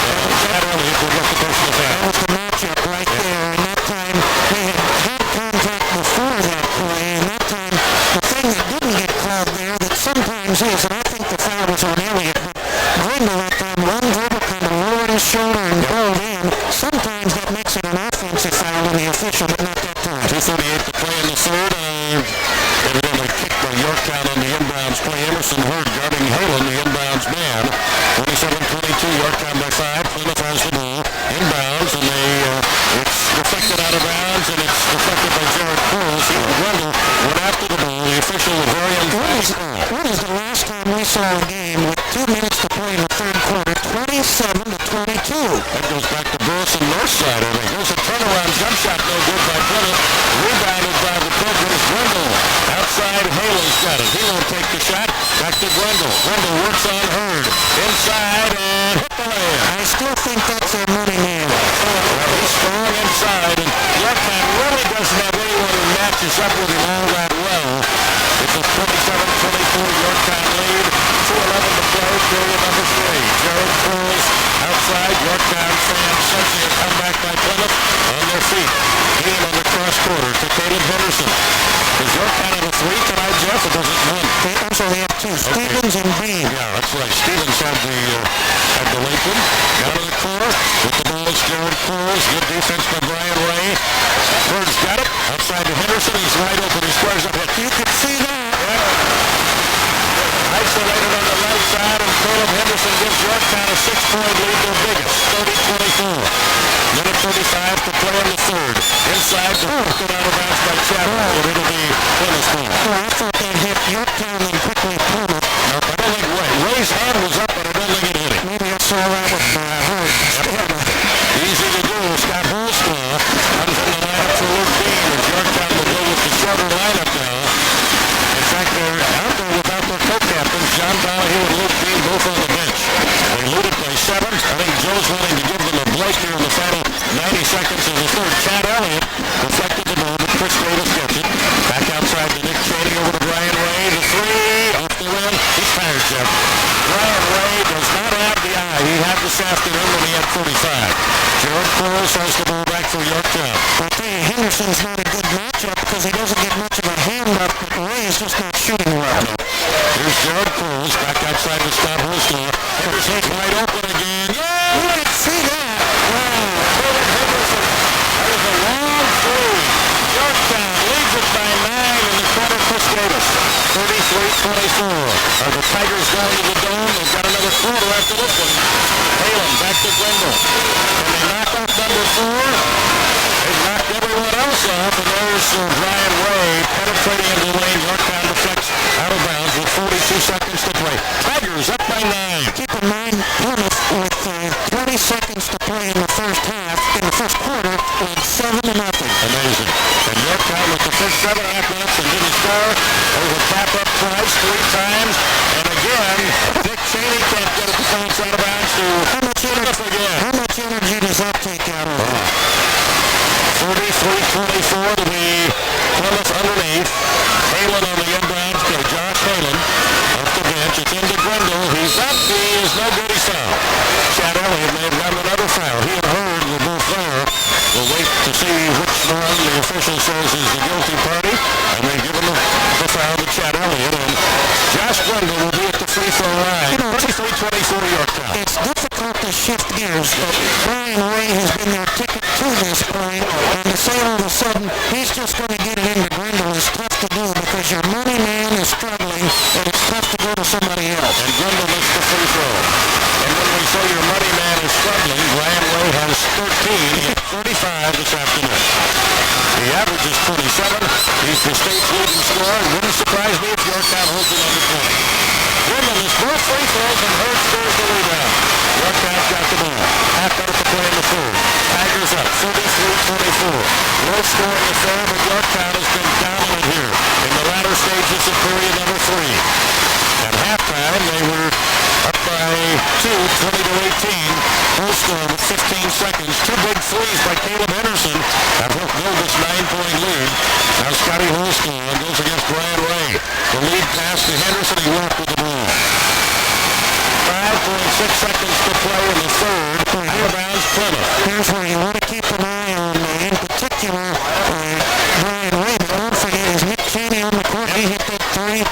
Chad Elliott would look the personal foul. That was the matchup right there, and that time they had contact before that play, and that time the thing that didn't get called there that sometimes is, and I think the foul was on Elliott, but Grindle that time, one dribble kind of lowered his shoulder and rolled in. Sometimes that makes it an offensive foul on the official, but not that time. 2:38 to play in the third. Evidently kicked by Yorktown on the inbounds play. Emerson Hurd guarding Halen, the inbounds man. 27-22, Yorktown by 5. Plymouth has the ball. Inbounds, and it's deflected out of bounds, and it's deflected by Jared Cruz. He and Grindle went after the ball. The official was very unfazed. When is the last time we saw a game with 2 minutes to play in the third quarter, 27-22? That goes back to Burleson Northside, I think. There's a turnaround jump shot, no good by Plymouth. Rebounded by the Pilgrims. Grindle outside. Halen's got it. He won't take the shot. Back to Grindle. Grindle works on Hurd. Inside and hit the layup. I still think that's their money man. Well, he's strong inside, and Yorktown really doesn't have anyone who matches up with him all that well. It's a 27-24 Yorktown lead. 2:11 to play, period number 3. Jared Cruz outside. Yorktown fans sensing a comeback by Plymouth on their feet. Game on the cross quarter to Caleb Henderson. Does Yorktown have a 3 tonight, Jeff, or does it none? I'm sorry, they have 2. Stevens and Bean. Yeah, that's right. Stevens had the Lakeland. Down to the corner. With the ball is Jared Cruz. Good defense by Brian Ray. Bird's got it. Outside to Henderson. He's wide open. He squares up. You could see that. Isolated on the right side, and Caleb Henderson gives Yorktown a 6-point lead, their biggest, 30-24. Minute 35 to play in the third. Inside, deflected out of bounds by Chapman, but it'll be Plymouth's ball. Oh, I thought that hit Yorktown and quickly Plymouth. No, I don't think Ray's hand was up, but I don't think it hit him. Maybe I saw that with Hurd. Easy to do. Scott Holtzclaw comes in the lineup for Luke Bean, as Yorktown will go with the shorter lineup now. In fact, they're out there without their co-captains, John Donahue and Luke Bean, both on the bench. They lead it by 7. I think Joe's willing to give them a break here in the final 90 seconds of the third. Chad Elliott deflected the ball, but Chris Davis gets it. Back outside to Nick Cheney, over to Brian Ray. The 3, off the rim. He's tired, Jeff. Brian Ray does not have the eye he had this afternoon when he had 35. Jared Cruz has the ball back for Yorktown. I tell you, Henderson's not a good matchup because he doesn't get much of a hand up, but Ray is just not shooting well. Here's Jared Cruz back outside to Scott Holtzclaw. Henderson's wide open again. Yeah! You didn't see that. Wow! Caleb Henderson. That was a long 3. Yorktown leads it by 9 in the corner. Chris Davis. 33-24. Are the Tigers going to the dome? They've got another quarter after this one. Halen back to Grindle. Can they knock off number 4? They've knocked everyone else off, and there's Brian Ray penetrating into the lane. Yorktown deflects out of bounds with 42 seconds to play. Tigers up by 9. Keep in mind, Plymouth with 20 seconds to play in the first half, in the first quarter, led 7-0. Amazing. And Yorktown with the first 7.5 minutes and didn't score. There's a tap up twice, 3 times. And again, Nick Cheney can't get it to bounce out of bounds to Plymouth again. How much energy does that take out of him? 33-24 to be Plymouth underneath. Halen on the inbounds to Josh Halen. Josh Grundle will be at the free throw line. 33-24 Yorktown. It's difficult to shift gears. Brian Ray has been their ticket to this point, and to say all of a sudden he's just going to get it into Grindle is tough to do because your money man is struggling, and it's tough to go to somebody else. And Grindle missed the free throw. And when we say your money man is struggling, Brian Ray has 13 at 35 this afternoon. The average is 27. He's the state's leading scorer. It wouldn't surprise me if Yorktown holds it under 20. Grindle missed both free throws and Hurd scores the rebound. Yorktown's got the ball. Half minute to play in the third. Tigers up 33-24. Low score in the third, but Yorktown has been dominant here in the latter stages of period number 3. At halftime, they were up by 2, 20-18. Full score with 15 seconds. 2 big threes by Caleb Henderson have helped build this 9-point lead. Now Scotty Holston goes against Brian Ray. The lead pass to Henderson. He walked with the ball. 5.6 seconds to play in the third. Out of bounds, Plymouth. Here's where you want to keep an eye on, in particular, Brian Ray. But don't forget, is Nick Cheney on the court? He hit that three.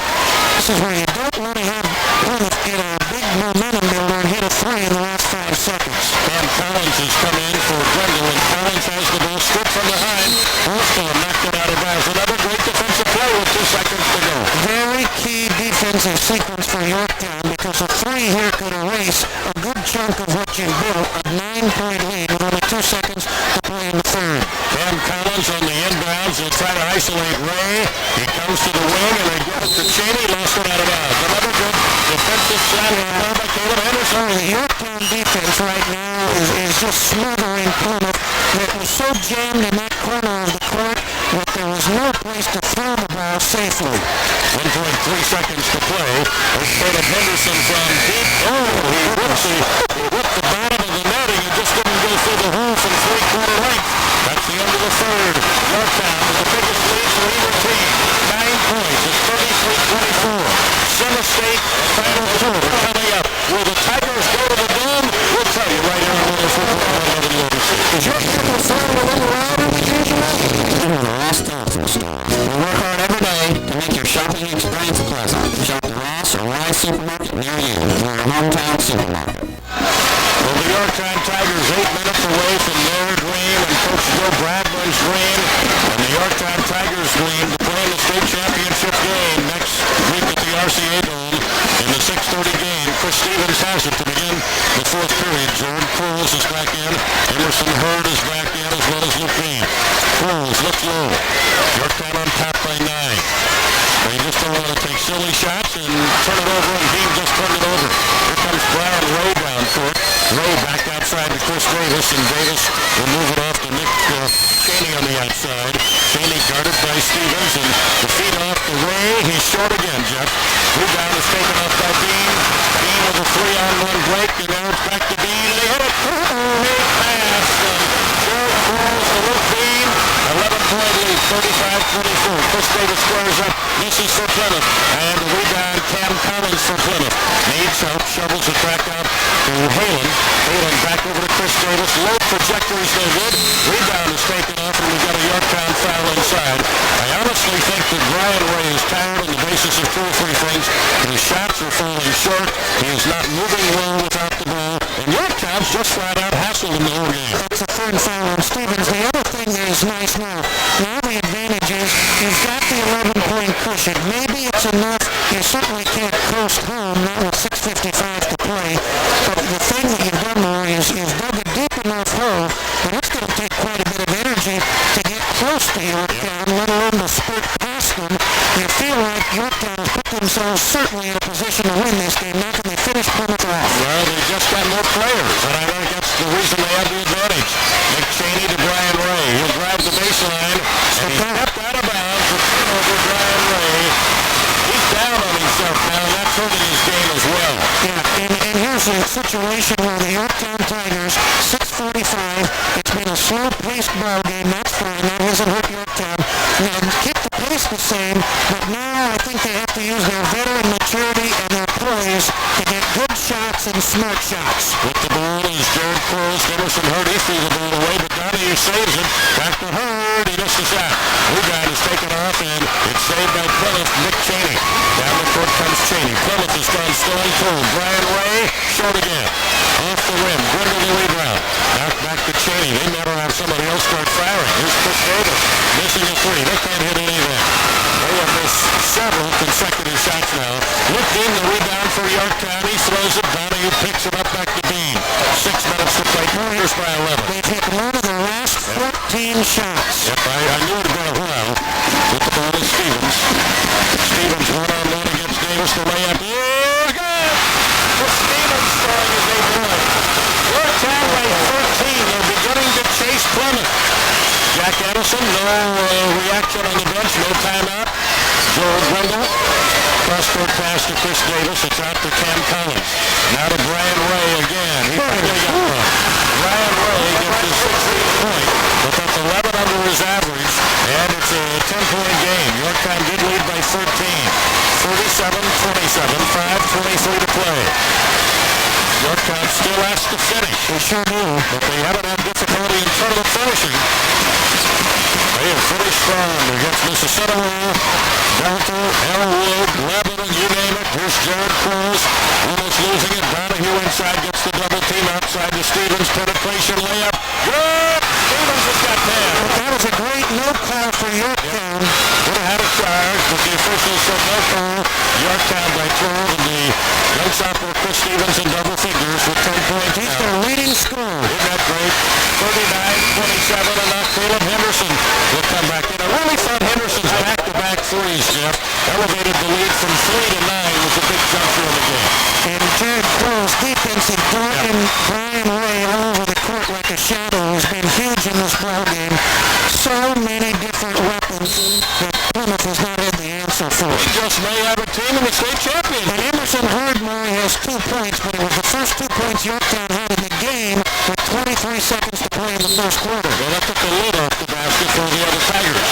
This is where you don't want to have Plymouth get a big momentum builder and hit a three in the last 5 seconds. Cam Collins has come in for Grindle, and Collins has the ball stripped from behind. Holston knocked it out of bounds. Another great defensive play with 2 seconds to go. Very key defensive sequence for Yorktown because a three here could erase a good chunk of what you built, a 9-point lead with only 2 seconds to play in the third. Cam Collins on the inbounds. They'll try to isolate Ray. He comes to the wing, and they give it to Cheney. Lost it out of bounds. Another good defensive shot by Caleb Henderson. The Yorktown defense right now is just smothering Plymouth. It was so jammed in that corner of the court that there was no place to throw the ball safely. 1.3 seconds to play. There's Caleb Henderson from deep. Oh, he whipped the bottom of the netting and just didn't go through the hole from 3/4 length. That's the end of the third. Yorktown with the biggest lead for either team. 9 points. It's 33-24. Semi-State final quarter coming up. Will the Tigers go to the dome? We'll tell you right here on Winter Football 11 UBC. Is your football sound a little louder than usual? The last telephone store. We work hard every day to make your shopping experience pleasant. Shop at Ross or Wise Supermarket near you. We're a hometown supermarket. Well, the Yorktown Tigers 8 minutes away from their dream and Coach Joe Bradbur's dream and the Yorktown Tigers dream to play in the state championship game next week at the RCA Dome in the 6:30 game. Chris Stevens has it to begin the 4th period. Jordan Cruz is back in. Emerson Hurd is back in as well as Luke Bean. Cruz looks low. Yorktown on top by 9. They just don't want to take silly shots and turn it over, and Bean just turned it over. Here comes Brian Ray down court. Ray back outside to Chris Davis, and Davis will move it off to Nick Cheney on the outside. Cheney guarded by Stevens, and the feed off to Ray. He's short again, Jeff. Rebound is taken off by Bean. Bean with a 3-on-1 break, and now it's back to Bean, and he hit it. Big pass from Joe Cruz to Luke Bean. 11-point lead, 35-24. Chris Davis squares up. Misses for Plymouth. And the rebound, Cam Collins for Plymouth. Needs help, shovels it back out to Halen. Halen back over to Chris Davis. Low trajectory's no good. Rebound is taken off, and we've got a Yorktown foul inside. I honestly think that Brian Ray is tired on the basis of 2 or 3 things. His shots are falling short. He is not moving well without the ball. And Yorktown's just flat out hassled him the whole game. That's a third foul on Stevens. The other thing that is nice now the advantage is you've got the 11-point cushion. Maybe it's enough. You certainly can't coast home, not with 6:55 to play. But the thing that you've done more is you've dug a deep enough hole, and it's going to take quite a bit of energy to get close to Yorktown, let alone to spurt past them. You feel like Yorktown has put themselves certainly in a position to win this game. Now can they finish Plymouth off? Well, they just got more players, and I think that's the reason they have the advantage. Nick Cheney to Brian Ray. He'll drive the baseline, and he's stepped out of bounds with over Brian Ray. He's down on himself now, and that's hurting his game as well. Yeah, and here's a situation where the Yorktown Tigers, 6:45, it's been a slow-paced ball game. That's fine. That hasn't hurt Yorktown. Now, keep the pace the same, but now I think they have to use their veteran maturity and their poise to get good shots and smart shots. With the ball is Jared Cruz. Emerson Hurd, he threw the ball away, but Donahue saves it. Back to Hurd. He missed the shot. Rebound is taken off, and it's saved by Plymouth. Nick Cheney. Down the court comes Cheney. Plymouth has gone stone cold. Brian Ray, short again. Off the rim. Grindle the lead round. Back to Cheney. They never have somebody else start firing. Here's Chris Davis. Missing a three. They can't hit anything. They have missed several consecutive shots now. Luke Dean, the rebound for Yorktown. He throws it. Donahue picks it up back to Dean. 6 minutes to play. Warriors by 11. They've hit one of the last 14 shots. Yep, I knew it had been a while. With the ball to Stevens. Stevens one-on-one against Davis. The layup. Oh, good! For Stevens scoring as they play. Yorktown by 13. They're beginning to chase Plymouth. Jack Edison, no reaction on the bench, no timeout. Joel Grindle, cross-court pass to Chris Davis. It's out to Cam Collins. Now to Brian Ray again. He finally got one. Brian Ray gets his 16th point, but that's 11 under his average, and it's a 10-point game. Yorktown did lead by 13. 37-27, 5:23 to play. Yorktown still has to finish. They sure do, but they haven't had difficulty in front of the finishing. They have finished strong against Mississippi, Delta, Elwood, Lebanon, you name it. Here's Jared Cruz, almost losing it. Donahue inside gets the double team outside to Stevens. Penetration layup. Good! Stevens has got 10. That was a great no call for Yorktown. Would have had a charge, but the officials said no call. Yorktown by 12, and the young sophomore Chris Stevens in double figures with 10 points. He's their leading scorer. Isn't that great? 39-27, and now Caleb Henderson will come back in. I really thought Henderson's back-to-back threes, Jeff, elevated the lead from 3 to 9 was a big jumper in the game. And Jared Crow's defense had broken Brian Ray all over the court like a shadow has been huge in this ballgame. So many different weapons that Plymouth has not had the answer for. He just may have a team in the state championship. And Emerson Hardmore has 2 points, but it was the first 2 points Yorktown had in the game with 23 seconds to play in the first quarter. Well, that took the lid off the basket for the other Tigers.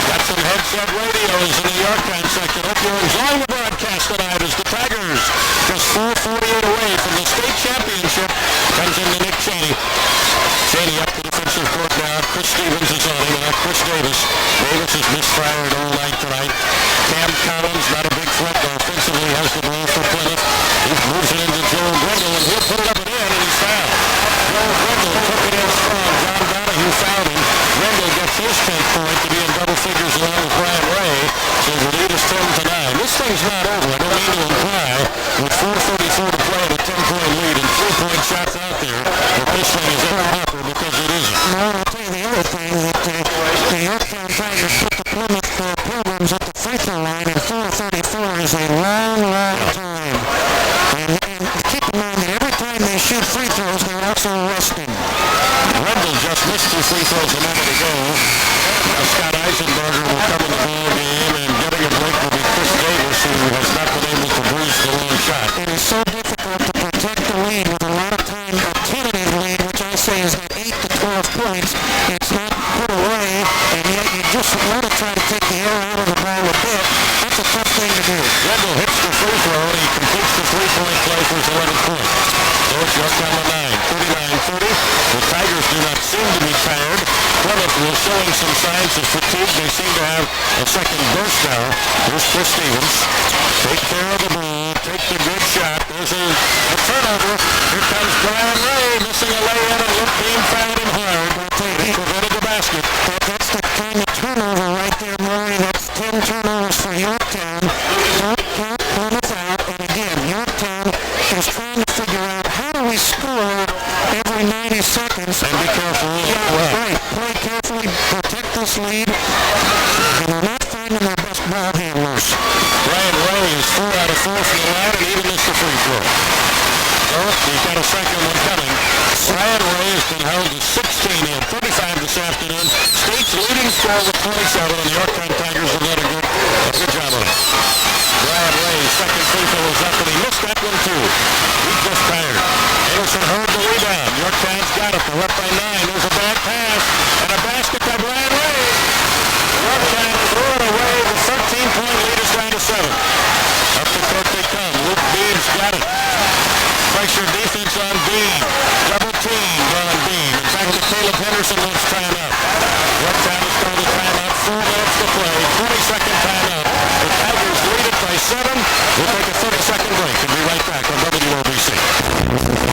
Got some headset radios in the Yorktown section. Hope you're enjoying the broadcast tonight as the Tigers, just 4:48 away from the state championship, comes into Nick Cheney. Cheney up the defensive court now. Chris Stevens is on him, and now Chris Davis. Davis has misfired all night tonight. Cam Collins, not a big threat offensively, has the ball for Plymouth. He moves it into Joel Grindle, and he'll put it up and in, and he's fouled. Joel Grindle took it in strong. John Donahue fouled him. Grindle gets his 10th point to be in double figures along with Brian Ray. So the lead is 10 to 9. This thing's not over. I don't mean to imply with 4:34 to play and a 10-point lead and 3-point shots out there that this thing is ever happened because it isn't. No, I'll tell you the other thing, that the Yorktown Tigers put the Plymouth Pilgrims at the free throw line, and 4:34 is a long, long time. And keep in mind that every time they shoot free throws, they're also resting. Rendell just missed 2 free throws a moment ago. Scott Eisenberger will come in the ball game, and getting a break will be Chris Davis, who has not been able to bruise the long shot. It is so difficult to protect the lead with a lot of time, a tentative lead, which I say is at 8 to 12 points. It's not put away, and yet you just want to try to take the air out of the ball a bit. That's a tough thing to do. Rendell hits the free throw, and he completes the 3-point play for his 11 points. So it's Yorktown with 9, 39-30. The Tigers do not seem to be tired. Plymouth was showing some signs of fatigue. They seem to have a second burst now. Here's Chris Stevens. Take care of the ball. Take the good shot. There's a turnover. Here comes Brian Ray missing a lay-in, and Luke Dean fouled him hard. He prevented the basket. That's the kind of turnover right there, Maury. That's 10 turnovers for Yorktown. Don't count Plymouth out. And again, Yorktown is trying to figure out how do we score every 90 seconds. And be careful. Right. Play carefully. Protect this lead. And they're not finding their best ball handlers. Brian Ray is 4 out of 4 from the line and even missed the free throw. So he's got a second one coming. Brian Ray has been held to 16. He had 35 this afternoon. State's leading scorer with 27, and the Yorktown Tigers have done a good job on it. Brian Ray's second free throw is up, and he missed that one too. He's just tired. Anderson heard the rebound. Yorktown's got it. They're up by 9. There's a bad pass and a basket by Brian Ray. Yorktown threw it away. The 13-point lead is down to 7. Up the court they come. Luke Dean's got it. Pressure defense on Dean. Double team on Dean. In fact, Caleb Henderson wants timeout. Yorktown has called a timeout. 4 minutes to play. 22nd timeout. The Tigers lead it by 7. We'll take a 30-second break and be right back on WOBC.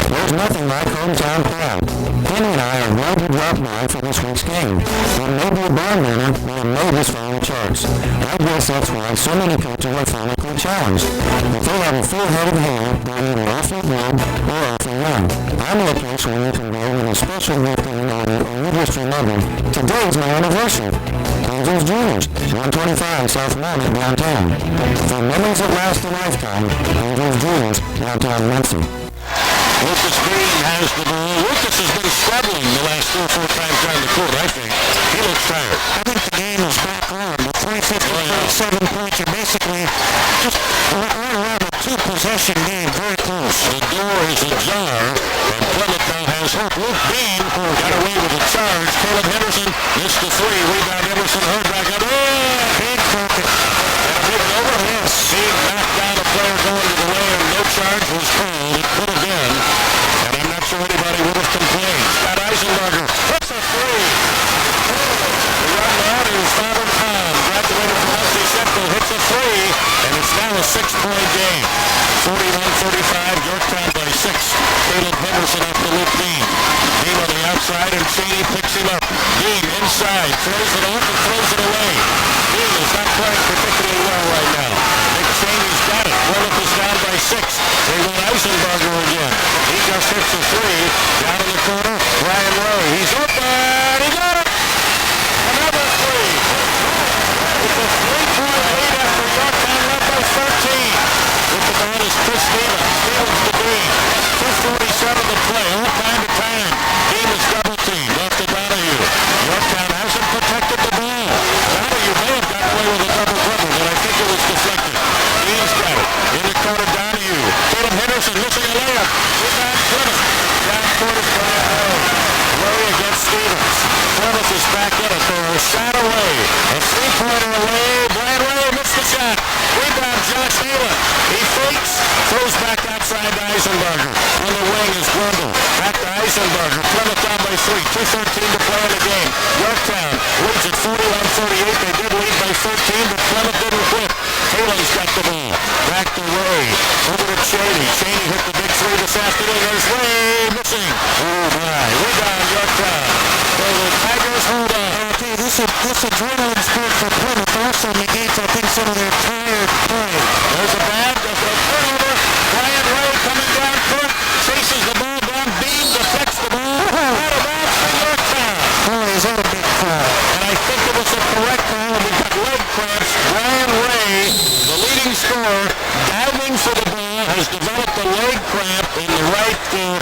There's nothing like hometown crowd. Kenny and I are glad you dropped by for this week's game. There may be a barn winner, but it may just fall the charts. I guess that's why so many coaches are phonically challenged. If they have a full head of hair, they're either awfully good or awfully young. I'm in a place where you can go with a special weekend on it, or you just remember, today's my anniversary. Angels Juniors, 125 South Market, downtown. For memories that last a lifetime, Angels Juniors, downtown Muncie. Lucas Green has the ball. Lucas has been struggling the last 3 or 4 times down the court, I think. He looks tired. I think the game is back on. The 357 points are basically just right around a 2-possession game, very close. The door is ajar, and Plymouth now has hope. Luke Bean got away with a charge. Caleb Henderson missed the 3. Rebound Emerson heard back up. Big bucket. And a big over. Yes. Bean knocked down a player going to the lane. No charge was called. It could have been. And I'm not sure anybody would have complained. Scott Eisenberger puts a 3. The young man is Father Khan, graduated from Muncie Central, hits a 3, and it's now a 6-point game. 41-35, Yorktown by 6. Caleb Henderson off the Luke Bean. Bean on the outside, and Cheney picks him up. Bean inside, throws it off and throws it away. Bean is not playing particularly well right now. Nick Cheney's got it. Plymouth is down by 6. They want Eisenberger again. He just hits a 3. Down in the corner, Ryan Rowe. He's open. He got it. Another 3. It's a 3-point lead after Yorktown led by 13. With the ball is Chris Stevens. Stevens to Bean. 2:47 to play. All time to time. Bean is double teamed. Off to Donahue. Yorktown hasn't protected the ball. Donahue may have got away with a double dribble, but I think it was deflected. Bean's got it. In the corner, Donahue. Caleb Henderson missing a layup. Rebound Plymouth. Down court is Brian Rowe. Rowe against Stevens. Plymouth is back in it. They're a shot away. A 3-pointer away. Brian Rowe missed the shot. Rebound Josh Nealon. He fakes. Throws back outside to Eisenberger. On the wing is Grundle. Back to Eisenberger. Plymouth down by 3. 2:13 to play in the game. Yorktown leads at 41-38. They did lead by 13, but Plymouth didn't quit. Taylor's got the ball. Back to Ray. Over to Cheney. Cheney hit the big 3 this afternoon. There's Ray missing. Oh my. Rebound Yorktown. So the Tigers hold on. I'll tell you, this adrenaline spurt for Plymouth also negates, I think, some of their tired play. There's a bad turnover. Brian Ray coming down court. Chases the ball down. Bean deflects the ball. Out of bounds for Yorktown. Boy, is that a big foul. And I think it was a correct call. We got leg cramps. Brian Ray, the leading scorer, diving for the ball, has developed a leg cramp in the right or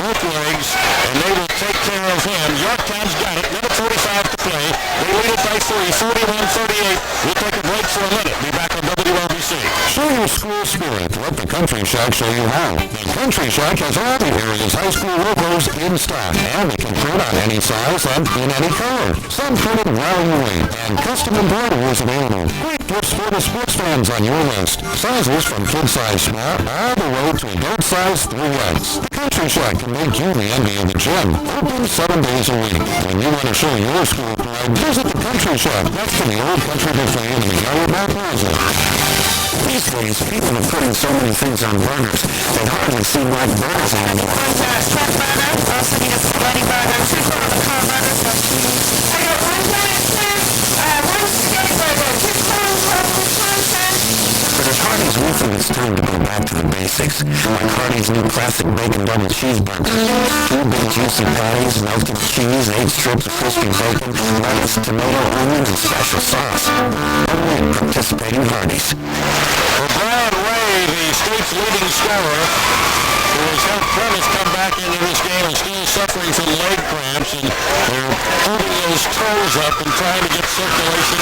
both legs, and they will take care of him. Yorktown's got it. Minute 45 to play. They lead it by 3, 41-38. We'll take a break for a minute. Be back on WLBC. Show your school spirit. Let the Country Shack show you how. The Country Shack has all the area's high school logos in stock, and they can print on any size and in any color. Some printed value weight, and custom embroidery is available. Great gifts for the sports fans on your list. Sizes from kid-size small all the way to adult-size 3X. The Country Shack can make you the envy of the gym. Open 7 days a week. When you want to show your school pride, visit the Country Shack next to the Old Country Buffet in the Yellow Mount Plaza. These days, people are putting so many things on burgers, they hardly seem like burgers anymore. Truck burger, also need a spaghetti burger, 2 corn burgers, I got 1 giant fish, 1 spaghetti burger, 2 corn burgers, 1 cent. But at Hardee's, we think it's time to go back to the basics, like Hardee's new classic bacon double cheeseburger. 2 big juicy patties, melted cheese, 8 strips of crispy bacon, lettuce, tomato, onions, and special sauce. Only at participating Hardee's. For Brian Ray, the state's leading scorer, who has helped Plymouth come back into this game and still suffering from leg cramps, and they're holding those toes up and trying to get circulation.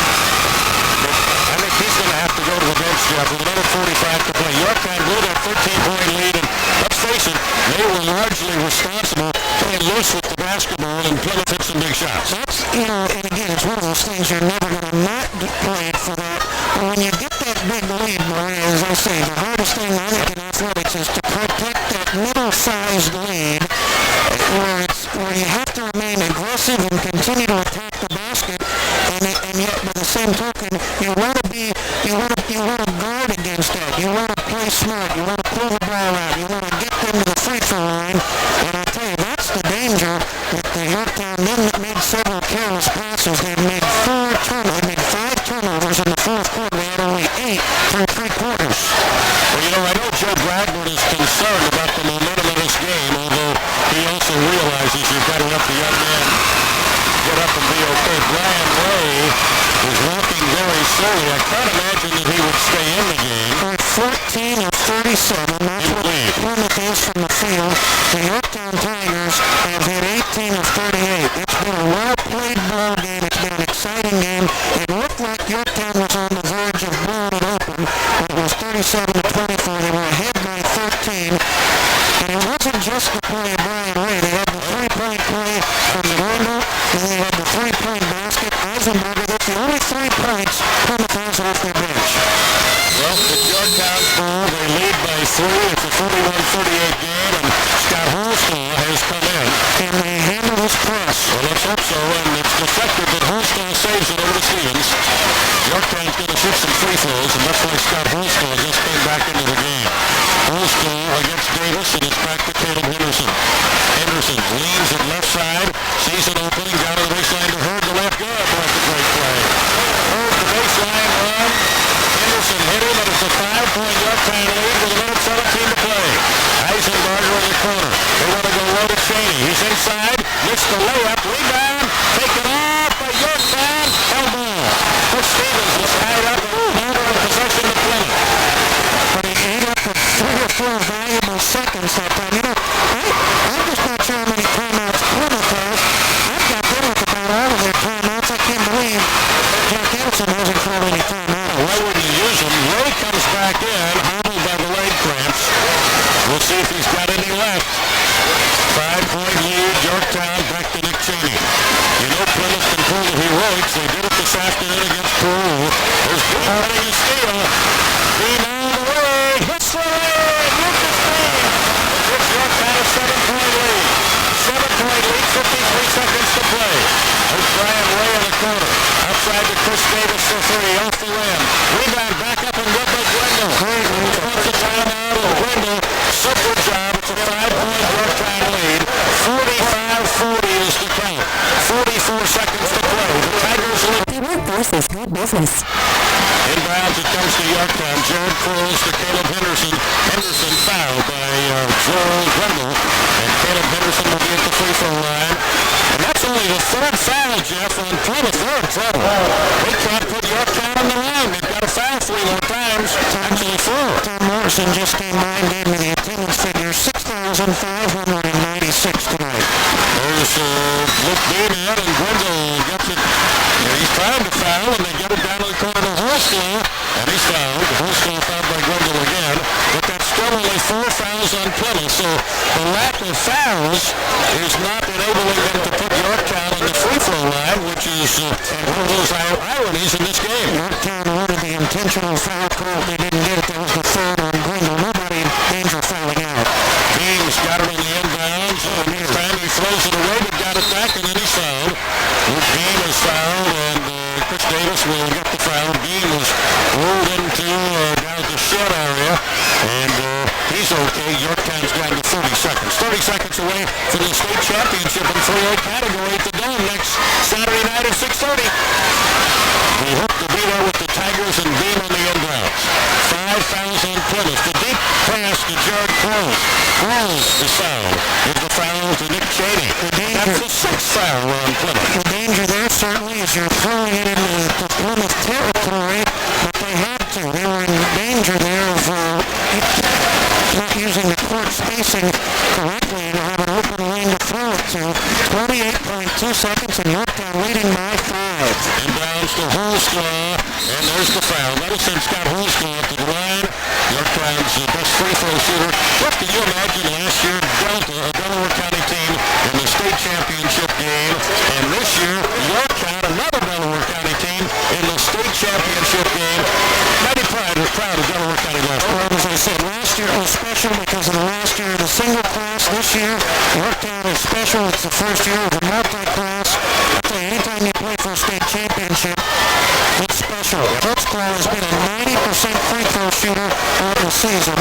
But I think he's going to have to go to the bench, Jeff, with another 45 to play. Yorktown blew that 13-point lead, and let's face it, they were largely responsible playing loose with the basketball, and Plymouth hit some big shots. That's, and again, it's one of those things you're never going to not play it for that. But when you get that big lead, Maria, as I say, the hardest thing I think in athletics is to protect that middle-sized lead where you have to remain aggressive and continue to attack the basket, and yet by the same token, you want to guard against that. You want to smart. You want to pull the ball out. You want to get them to the free throw line. And I tell you, that's the danger that the Yorktown men that made several careless passes. They made 5 turnovers in the fourth quarter. They had only 8 through 3 quarters. Well, you know, I know Joe Bradford is concerned about the momentum of this game, although he also realizes you've got to let the young man get up and be okay. Brian Ray is walking very slowly. I can't imagine that he would stay in the game. 14 of 37. That's what Plymouth is from the field. The Yorktown Tigers have hit 18 of 38. It's been a well-played ball game. It's been an exciting game. It looked like Yorktown was on the verge of blowing it open, but it was 37 to 24. They were ahead by 13. And it wasn't just the play of Brian Ray. They had the three-point play from the window, and they had the three-point basket. Eisenberger, that's the only 3 points Plymouth has off their bench. Well, it's Yorktown's ball. They lead by 3. It's a 41-38 game, and Scott Holstall has come in. And they handle this press. Well, let's hope so, and it's deflected, but Holstall saves it over to Stevens. Yorktown's going to shoot some free throws, and that's why Scott Holstall just came back into the game. Holstall against Davis, and it's back to Caleb Henderson. Henderson leans at left side, sees an opening, down to the baseline to Hurd, the left guard. That's a great play. Hurd, the baseline run. Henderson hit him, and it's a 5-point Yorktown lead with a minute 17 to play. Eisenberger in the corner. They want to go low to Cheney. He's inside, missed the layup, rebound, taken off by Yorktown, elbow. Coach Stevens was tied up, and in possession of Plymouth. But he ate up for 3 or 4 valuable seconds that time. You know, I'm just not sure how many timeouts Plymouth has. I've got them with about all of their timeouts. I can't believe Jack Henderson hasn't called any timeouts. Why wouldn't you use him? Ray comes back in, hobbled by the leg cramps. We'll see if he's got any left. 5-point lead, Yorktown, back to Nick Cheney. You know Plymouth can pull the heroics. They did it this afternoon against Peru. There's Bean running a steal. Bean all the way. Hits the lead. Lucas Bean. Gives Yorktown a 7-point lead. 7-point lead, 53 seconds to play. There's Brian Ray in the corner. Outside to Chris Davis for 3. Off the rim. Rebound back up and good by Grendel. Wants a timeout of Grendel. Super job. It's a 5-point Yorktown lead. 45-40 is the count. 44 seconds to play. The Tigers lead. The workforce is good business. Inbounds, it comes to Yorktown. Jared Crowes to Caleb Henderson. Henderson fouled by Joel Grendel. And Caleb Henderson will be at the free throw line. And that's only the 3rd foul, Jeff, on Plymouth. They're in trouble. They can't put Yorktown on the line. They've got to foul 3 more times. Actually 4. Tom Morrison just came by and gave me the attendance figure. 6,596 tonight. There's Luke Bean in, and Grendel gets it. He's trying to foul, and they get it down to the corner to Holstall, and he's fouled. Holstall fouled by Grendel again, but that's still only 4 fouls on Plymouth, so the lack of fouls is not enabling them to put Yorktown on the free throw line, which is one of those ironies in this game. Yorktown wanted the intentional foul call. They didn't get it. That was the 3rd on Grendel. Nobody in danger fouling out. Beans got it on the inbounds. Meantime, he throws it away, but got it back, and then he's fouled. Luke Bean is fouled, and Chris Davis will get the foul. Bean was rolled into down the shed area, and he's okay. Yorktown's down to 30 seconds. 30 seconds away from the state championship in 3A category at the Dome next Saturday night at 6:30. We hope to be there with the Tigers and Bean on the inbounds. 5 fouls on Plymouth. The deep pass to Jared Crowes. Crowes is fouled. Gives the foul to Nick Cheney. That's the 6th foul on Plymouth. The danger there certainly is you're throwing it into the Plymouth territory, but they had to. They were in danger there of not using the court spacing correctly and have an open lane to throw it to. 28.2 seconds and Yorktown leading by 5. Inbounds to Holstall, and there's the foul. That'll send Scott Holstall up to the line. Yorktown's best free throw shooter. What can you imagine last year, Delta, a Delaware County team, in the state championship game, and this year, Yorktown, another Delaware County team, in the state championship game. Mighty proud of Delaware County last year. Well, as I said, last year was special because of the last year of the single class. This year, Yorktown is special. It's the first year of the multi-class. Anytime you play for a state championship. It's special. Hooksclaw has been a 90% free throw shooter all the season.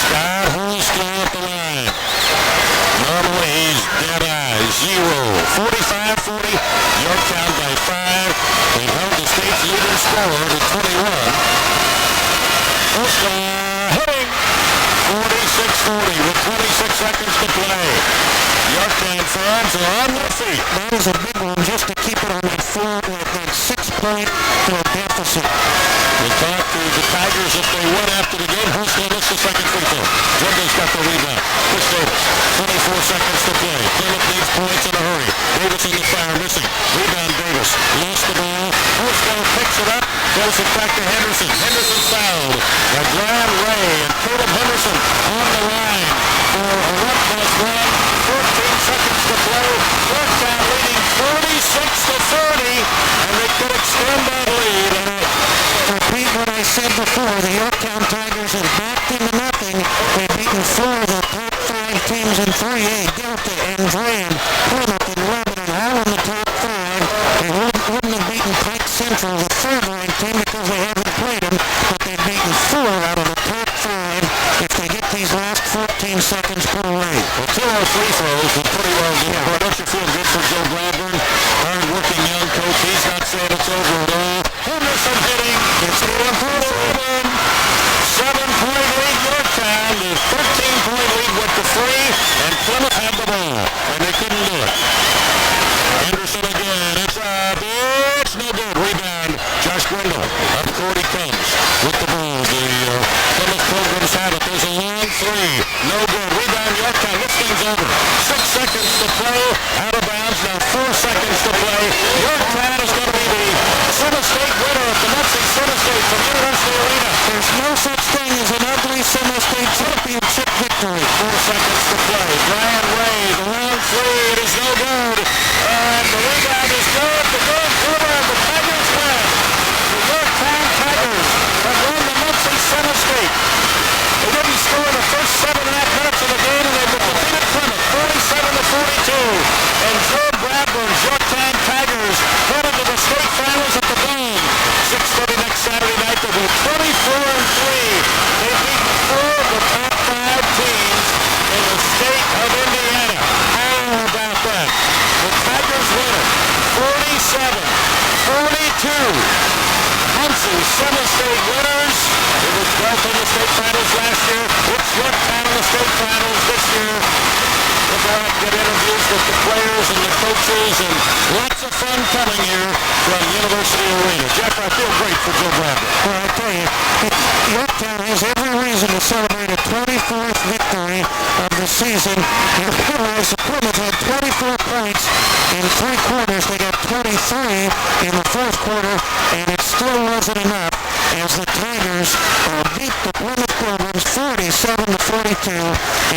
Scott Hooksclaw at the line. Normally he's dead eye. 0. 45-40. Yorktown by 5. They've held the state's leading scorer to 21. Hooksclaw hitting. 46-40 with 26 seconds to play. Yorktown fans are on their feet. That is a big one just to keep it on that 6-point deficit. We'll talk to the Tigers if they win after the game. Hooksclaw missed the second free throw. Jordan's got the rebound. Chris Davis, 24 seconds to play. Plymouth needs points in a hurry. Davis in the fire, missing. Rebound Davis. Lost the ball. Hooksclaw picks it up. Throws it back to Henderson. Henderson fouled. And Brian Ray and Caleb Henderson on the line for a 1+1. 14 seconds to play. Yorktown leading 46-30, and they could extend that lead. Repeat what I said before. The Yorktown Tigers have backed into nothing. They've beaten 4 of the top 5 teams in 3A. Delta, Andrean, Plymouth, and Lebanon all in the top 5. They wouldn't have beaten Pike Central, the third-ranked team, because they haven't played them, but they've beaten 4 out of the top 5 if they get these last 14 seconds per away. Well, 2 more free throws were pretty well done. Boy, don't you feel good for Joe Bradburn? Hard-working young coach. He's not saying it's over at all. Henderson hitting. It's over for the win. 7-point lead Yorktown. The 13-point lead with the free, and Plymouth had the ball, and they couldn't do it. Henderson again. It's up. It's no good. Rebound. Josh Grindle. Up court he comes with the ball. The Plymouth Pilgrims have it. There's a long three. No good. Rebound Yorktown. This thing's over. 6 seconds to play. Out of bounds. Now 4 seconds to play. Yorktown is going to be the Semi-State winner of the Muncie Semi-State from University Arena. There's no such thing as an ugly Semi-State championship victory. 4 seconds to play. Brian Ray, the long three. It is no good. And the rebound is good. The goal quarter of the Tigers win. The Yorktown Tigers have won the Muncie Semi-State. They didn't score the first 7.5 minutes of the game, and they defeated Plymouth 47-42. And Joe Bradburn's Yorktown Tigers headed to the state finals at the Dome. 6:30 next Saturday night. They'll be 24-3. They beat 4 of the top 5 teams in the state of Indiana. How about that? The Tigers win it 47-42. Muncie Semi-State winners. It was Delta in the state finals last year. It's Yorktown in the state finals this year. We'll go out and get interviews with the players and the coaches, and lots of fun coming here from University Arena. Jeff, I feel great for Joe Bradburn. Well, I tell you, Yorktown has every reason to celebrate a 24th victory of the season. You realize that Plymouth had 24 points in 3 quarters. They got 23 in the 4th quarter, and it still wasn't enough as the Tigers beat the Plymouth Pilgrims 47-42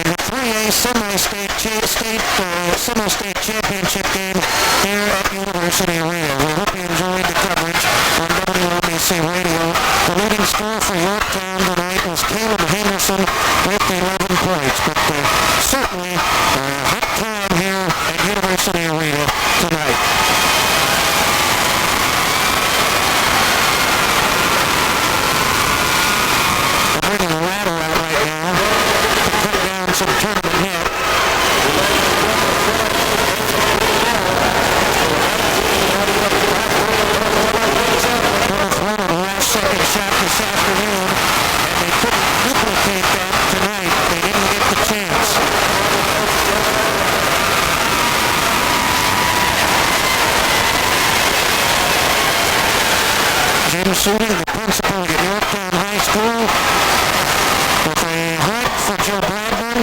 in the 3A Semi-State Championship game here at University Arena. We hope you enjoyed the coverage on WMBC Radio. The leading scorer for Yorktown tonight was Caleb Henderson with 11 points, but certainly a hot time here at University Arena tonight. We're bringing a ladder out right now to put down some tournament net. One of the last second shot this afternoon, and they couldn't duplicate that tonight. They didn't get the chance. Jim Suiting, the principal at Yorktown High School, with a hug for Joe Bradburn.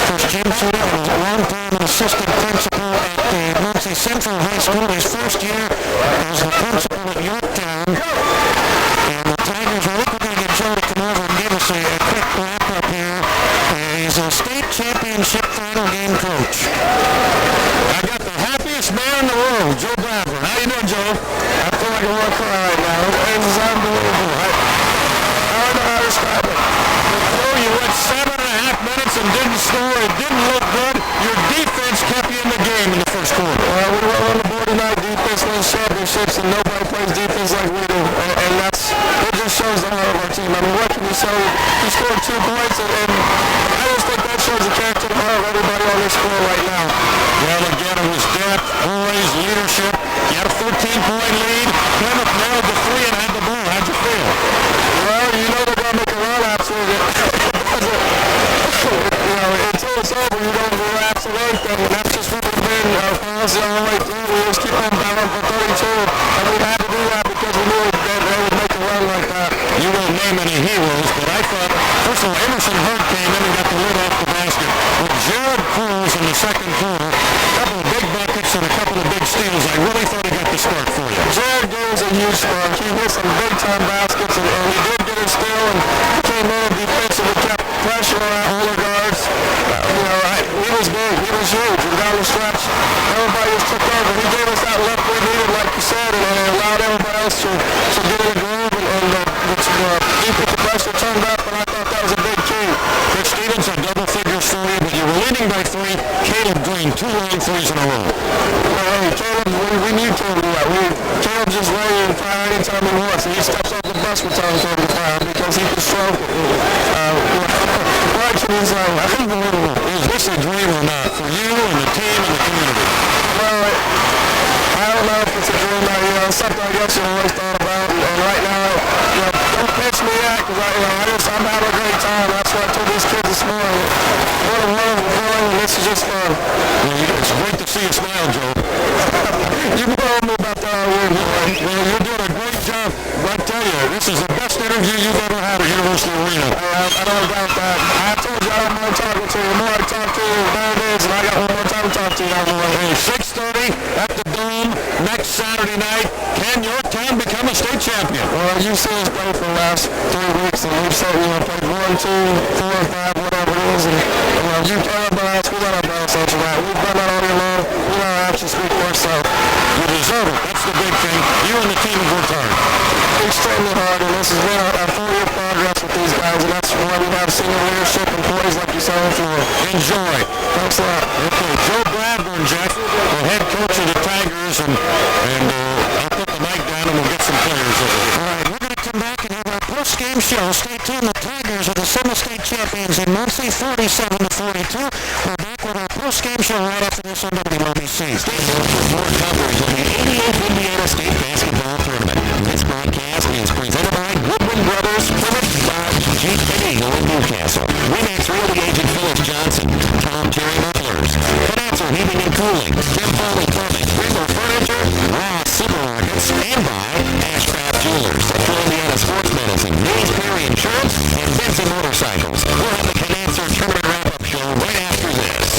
Coach Jim Suiting was a long-time assistant principal at the Muncie Central High School. His first year as the principal at Yorktown. And the Tigers, I think we're going to get Joe to come over and give us a quick wrap-up here. He's a state championship final game coach. I got the happiest man in the world, Joe Bradburn. How you doing, Joe? I feel like a rock star right now. This is unbelievable. I don't know how to describe it. Before you went 7.5 minutes and didn't score, it didn't look defense like we do, and it just shows the heart of our team. I mean, what can you say? We scored 2 points, and I just think that shows the character and heart of everybody on this floor right now. Well, again, it was depth, poise, leadership. You had a 14-point lead. Plymouth nailed the 3 and had the ball. How'd you feel? Well, you know they're going to make a run after it. Until it's over, you don't do absolute thing, and that's just what we've been policy all the way through. We just keep on battling for 32, and we had to do that because we knew that they would make a run like that. You won't name any heroes, but I thought, first of all, Emerson Hurd came in and got the lid off the basket. With Jared Cruz in the second quarter, a couple of big buckets and a couple of big steals, I really thought he got the start for you. Jared Cruz a huge spark. He hit some big-time baskets, and he did get a steal, and he came in defensively, kept pressure on our older guards. He was big. He was huge. And down the stretch, everybody just took over. He gave us that left we needed, like you said, and it allowed everybody else to get in the groove, and defensive pressure turned up, and I thought that was a big key. Rich Stevens had double figures for you, but you were leading by 3. Caleb Green, 2 long threes in a row. Well, hey, Caleb, we need Caleb to do that. Caleb just ready to fire anytime he wants, and he steps off the bus with time for him to fire because he can stroke it. I think is this a dream or not for you and the team and the community? Well, I don't know if it's a dream or not. It's something I guess you always thought about. And right now, don't pitch me yet because I'm having a great time. That's what I told these kids this morning. What a wonderful feeling. This is just fun. Well, it's great to see you smile, Joe. You told me about that already. Well, you're doing a great job. I tell you, this is the best interview you've ever had at University Arena. I don't doubt that. I told you I don't mind talking to you. The more I talk to you, the better it is, and I got one more time to talk to you. Hey, 6:30 at the Dome next Saturday night. Can Yorktown become a state champion? Well, you've seen us play for the last 3 weeks, and we've said we played 1, 2, 4, 5, whatever it is, and you play our balance, we got our balance after that. We've done that all year long. We let our actions speak for itself. You deserve it. That's the big thing. You and the team have worked hard. Extremely hard, and this has been our 4-year progress with these guys, and that's why we have senior leadership and boys like you saw on the floor. Enjoy. Thanks a lot. Okay, Joe Bradburn, Jeff, the head coach of the Tigers, and I'll put the mic down and we'll get some players over here. All right, we're going to come back and have our post-game show. Stay tuned. The Tigers are the Semi-State champions in Muncie, 47-42. We're back with our post-game show right after this on WMBC. Stay tuned for more coverage of the 88th Indiana State Basketball Tournament. This broadcast is presented by Woodward Brothers, Plymouth, Dodge, Jeep, and Eagle in Newcastle. Remax Realty Agent Phyllis Johnson, Tom Terry Mufflers, Financer Heating and Cooling, Tim Foley Plumbing, Rizzo Furniture, Ross Supermarkets, and by Ashcraft Jewelers, Central Indiana Sports Medicine, Mays Perry Insurance, and Benson Motorcycles. We'll have the Financer Tournament Wrap-Up Show right after this.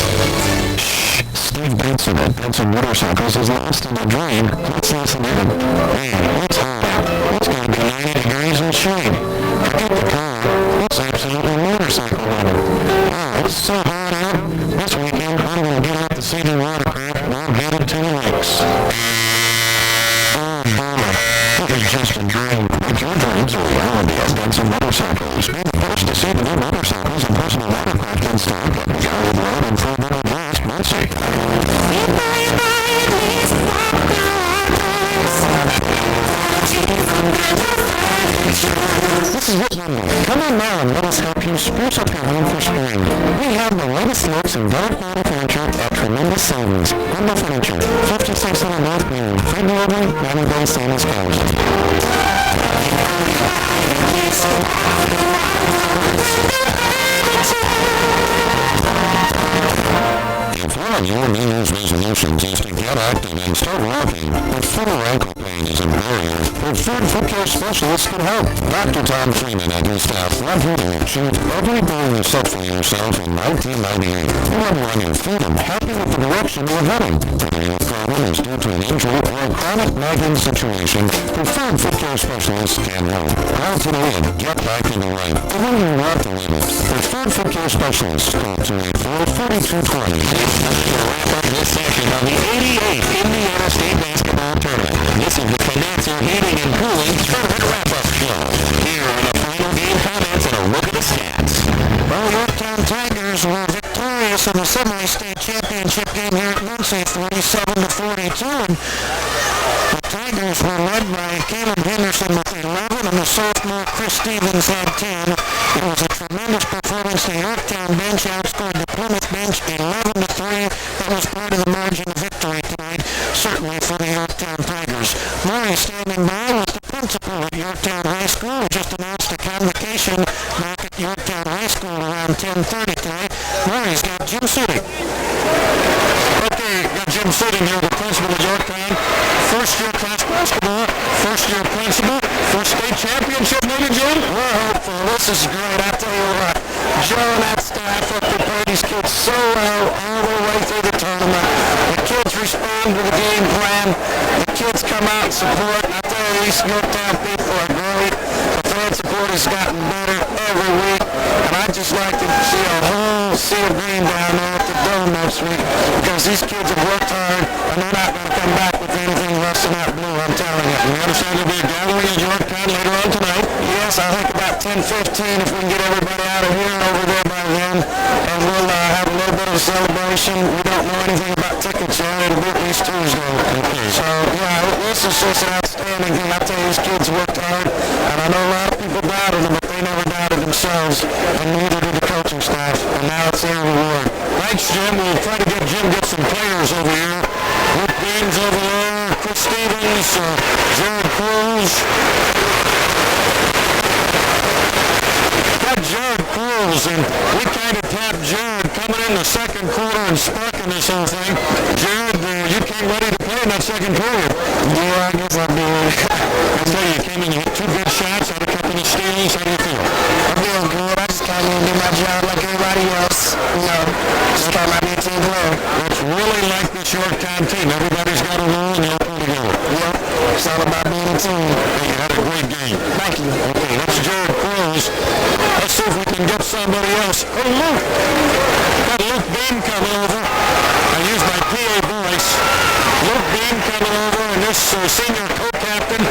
Steve Benson at Benson Motorcycles is lost in a dream. Let's listen in. Man, it's hot out. It's going to be 90 degrees and shade. Forget the car. It's absolutely motorcycle weather. Oh, it's so hot out. This weekend, I'm going to get out the CD watercraft and I'm headed to the lakes. Oh, bummer. It was just a dream. But your dreams are reality at Benson Motorcycles. Be the first to see the new motorcycles and personal watercraft in stock at the Garwood Road and Fort West, Muncie. This is it, come on now and let us help you spruce up your home for spring. We have the latest looks and better quality furniture at tremendous savings. Lumber Furniture, 5600 North Main, free delivery, 90 Bay Santa's College. If one of your New Year's resolutions is to get active and start walking, but foot or ankle pain is a barrier, Preferred Foot Care Specialists can help. Dr. Tom Freeman and his staff want you to achieve every goal you set for yourself in 1998. We'll run your feet and help you with the direction you're heading. Whether your problem is due to an injury or a chronic nagging situation, Preferred Foot Care Specialists can help. Call today and get back into life. The way you want to live it. Preferred Foot Care Specialists call 284-4220. We'll wrap up this section of the 88th Indiana State Basketball Tournament. This is the Financer Heating and Cooling Tournament Wrap-Up Show. Here are the final game comments and a look at the stats. Well, Yorktown Tigers were victorious in the Semi-State championship game here at Muncie, 47-42. And the Tigers were led by Caleb Henderson with 11, and the sophomore Chris Stevens had 10. It was a tremendous performance. The Yorktown bench outscored the Plymouth bench 11-3. That was part of the margin of victory tonight, certainly for the Yorktown Tigers. Murray standing by was the principal at Yorktown High School, who just announced a convocation back at Yorktown High School around 10:30 tonight. Murray's got Jim Sitting. Okay, got Jim Sitting here, the principal of Yorktown. First-year class basketball, first-year principal, first state championship, maybe, Jim? We're hopeful. This is great. I tell you what, Joe and that staff have prepared these kids so well all the way through the tournament. The kids respond to the game plan. The kids come out and support. I tell you, these Yorktown people are great. The fan support has gotten better every week. And I'd just like to see a whole sea of green down there at the Dome next week, because these kids have worked hard and they're not going to come back with anything less than that blue, I'm telling you. We understand there'll be a gathering at Yorktown later on tonight. Yes, I think about 10:15 if we can get everybody out of here and over there by then. And we'll have a little bit of a celebration. We don't know anything about tickets yet. It'll be at least Tuesday. Okay. So, yeah, this is just an outstanding thing. I tell you, these kids worked hard. And I know a lot of people doubted them, but they never doubted themselves. And neither did the coaching staff. And now it's their reward. Thanks, Jim. We'll try to get some players over here. Luke Deans over there, Chris Stevens, Jared Cruz. Got Jared Cruz, and we kind of tapped Jared coming in the second quarter and sparking this whole thing. Jared, you came ready to play in that second period. Yeah, I guess I'll be ready. I tell you, you came in, you hit 2 good shots, had a couple of steals. How do you feel? I feel good. I just come in and do my job like everybody else. You know, just come out here to team player. It's really like this Yorktown team. Everybody's got a role and they all pull together. Yep. It's all about being a team. Hey, you had a great game. Thank you. Okay, that's Jared Cruz. Let's see if we can get somebody else. Oh, Luke. Got Luke Beam coming over. I use my PA voice. Luke Beam coming over, and this senior co-captain.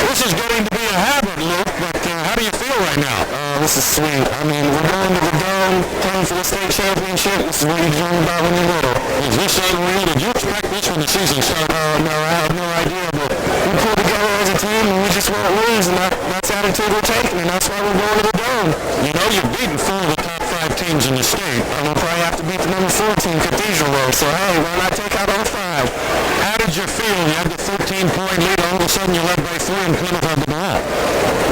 This is getting to be a habit, Luke, but how do you feel right now? This is sweet. I mean, we're going to the Dome, playing for the state championship. This is what you dream about when you're little. Is this unreal? Did you expect this when the season started? No, I have no idea, but we pulled together as a team and we just won't lose, and that's the attitude we're taking, and that's why we're going to the Dome. You know, you've beaten 4 of the top 5 teams in the state. We'll probably have to beat the number 4 team, Cathedral, though, so hey, why not take out all 5? How did you feel? You had the 13-point lead, all of a sudden you led by 3 and Plymouth had the ball.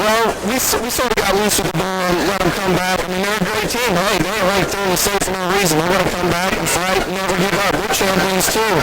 Well, we sort of got loose with the ball and let them come back. I mean, they're a great team. Hey, they're ranked 3 in the state for no reason. They're going to come back and fight and never give up. We're champions, too.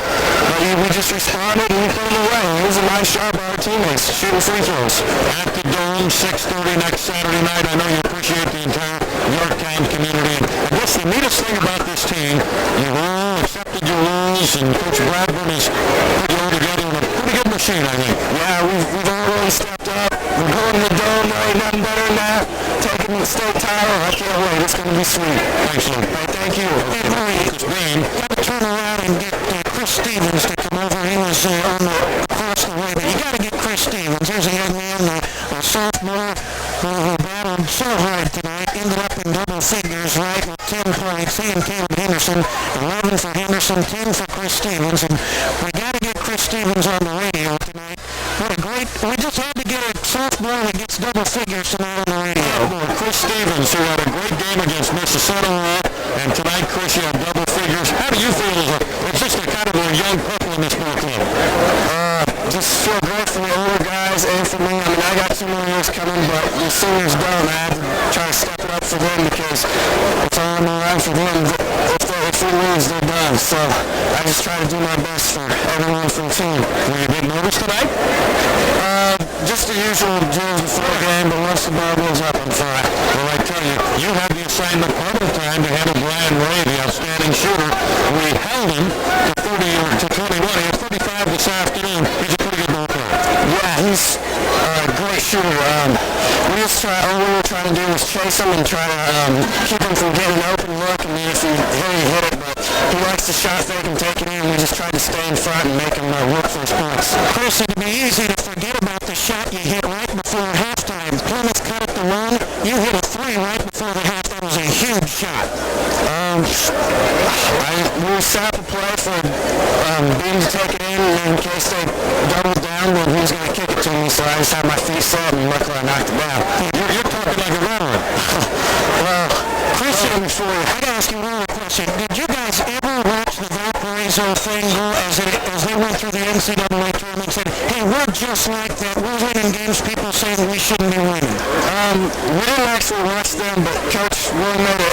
But we just responded and we put them away. It was a nice job by our teammates, shooting free throws. At the Dome, 6:30 next Saturday night. I know you appreciate the entire Yorktown community. I guess the neatest thing about this team, you've all accepted your roles, and Coach Bradburn has put you all together in a pretty good machine, I think. Yeah, we've all really stepped up. We're going to the Dome. There ain't nothing better than that. Taking the state title. I can't wait. It's going to be sweet. Thanks, Luke. Hey, thank you. Hey, Murray, It's Bean. got to turn around and get Chris Stevens to come over. He was across the way, but you got to get Chris Stevens. There's a young man, a sophomore, who battled so hard tonight, ended up in double figures, right, with 10 points. He and Caleb Henderson, 11 for Henderson, 10 for Chris Stevens, and we got to get Chris Stevens on the radio tonight. What a great, we just had to get a sophomore that gets double figures tonight on the radio. Chris Stevens, who had a great game against Mississauga, and tonight, Chris, you had double figures. How do you feel it's just a kind of a young couple in this ball club? Just feel great for the older guys and for me. I mean, I got 2 more years coming, but the seniors don't. I had to try to step it up for them because it's all on the line for them. If we lose, they're done. So I just try to do my best for everyone from the team. Were you a bit nervous tonight? Just the usual drills before the game, but once the ball goes up, I'm fine. Well, I tell you, you had the assignment part of the time to handle Brian Ray, the outstanding shooter. We held him to 30 or to 21. He had 35 this afternoon. He's a pretty good ball player. Yeah, he's a great shooter. All we were trying to do was chase him and try to keep him from getting an open look, and then if he hit it, but he likes to shot fake and take it in. We just tried to stay in front and make him work for his points. Chris, it'd be easy to forget about the shot you hit right before halftime. Plymouth cut it to 1. You hit a 3 right before the half. That was a huge shot. We set up a play for Beam to take it in case they doubled down, then he was going to kick it to me, so I just had my feet set, and luckily I knocked it down. You're talking like a veteran. Well, Christian, for you. I gotta ask you one more question. Did you guys ever watch the Valparaiso thing go as they went through the NCAA tournament and said, hey, we're just like that. We're winning games people say that we shouldn't be winning? we didn't actually watch them, but Coach really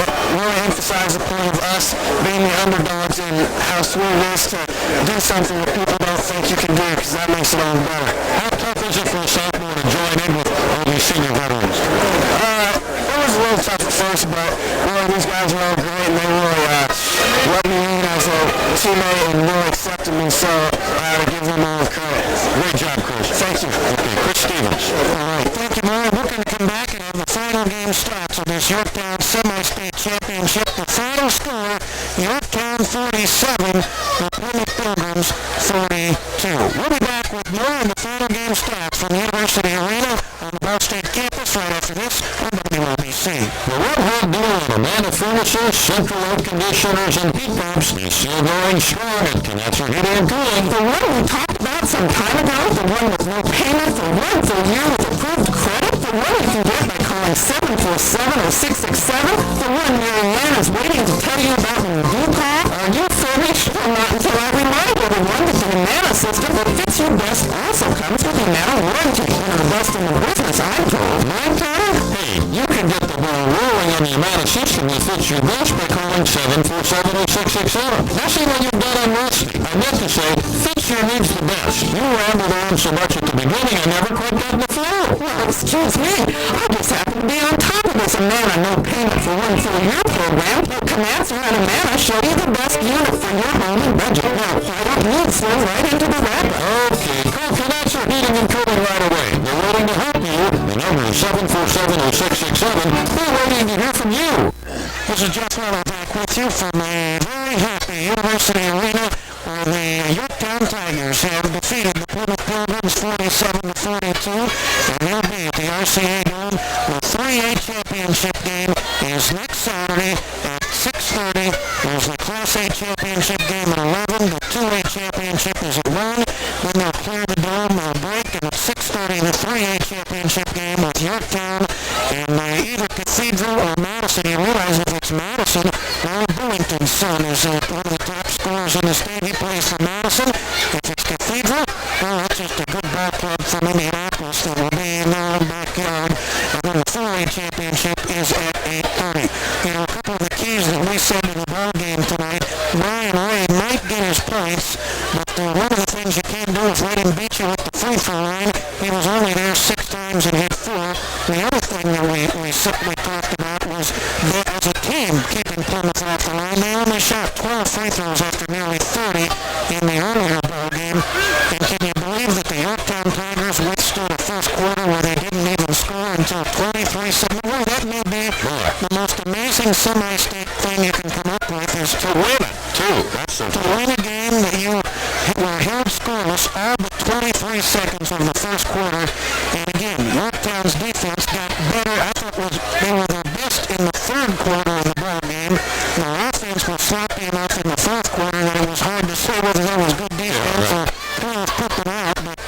emphasized the point of us being the underdogs and how sweet it is to do something that people don't think you can do, because that makes it all better. How tough is it for a sophomore to join in with all these senior veterans? It was a little tough at first, but these guys are all great, and they really let me in as a teammate and really accepted me, so I had to give them all the credit. Great job, Chris. Thank you. Okay, Chris Stevens. All right, thank you, Maury. We're going to come back and have the final game starts of this Yorktown Semi-State Championship. The final score, Yorktown 47, the Plymouth Pilgrims 42. We'll be back with more on the final game starts from the University Arena on the Ball State campus right after this on WLBC. The Red Hot Duo of Amanda Furnaces, Central Air Conditioners, and Heat Pumps is still going strong at Cancer Heating and Cooling. The one we talked about some time ago, the one with no payment for 1 full year with approved credit, the one you can get by calling 747 or 667, the one Mary Ann is waiting to tell you about when you do call. Are you finished? Well, not until I remind everyone that the Humana system that fits your best also comes with Humana warranty. One of the best in the business, I'm told. Mind, Carter? Hey, you can get the ball rolling on the amount of system that fits your best by calling 747-0667. Now see when you're done, I'm rusty. I meant to say, fits your needs the best. You rambled on so much at the beginning, I never quite got in the flow. Well, excuse me. I just happen to be on top of this Humana no payment for 1 full year program. Let Comancer and Humana show you the best unit for your home and budget. Now, I don't need to flow right into the wrap. Okay, call Cancer Heating and Cooling right away. They're waiting to help you. The number is 747-0667. They're waiting to hear from you. This is Jeff Weller back with you from a very happy University Arena where the Yorktown Tigers have defeated the Plymouth Pilgrims 47-42, and they'll be at the RCA Dome. The 3A championship game is next Saturday at 6:30. There's the Class A championship game at 11. The 2A championship is at 1. Then they'll clear the dome, they'll break, and at 6:30 the 3A championship game with Yorktown and either Cathedral or Madison. You realize if it's Madison, Ron Billington's son is one of the top scorers in the state. He plays for Madison. If it's Cathedral, well, that's just a good ball club from Indianapolis that will be in their own backyard. And then the 4A championship is at 8:30. You know, a couple of the keys that we said in the ball game tonight, Ryan Ray might get his points, but one of the things you can't do is let him beat you at the free throw line. He was only there 6 times and hit 4. The other thing that we simply talked about was that as a team keeping Plymouth off the line, they only shot 12 free throws after nearly 30 in the earlier ball game. And can you believe that the Yorktown Tigers withstood a first quarter where they didn't even score until 23-7? Well, that may be the most amazing semi-state thing you can come up with is to win it. To win a game that you were held scoreless all but 23 seconds of the first quarter. And again, Yorktown's defense got better. I thought they were the best in the third quarter of the ball game. The offense was sloppy enough in the fourth quarter that it was hard to say whether that was good defense or put them out. But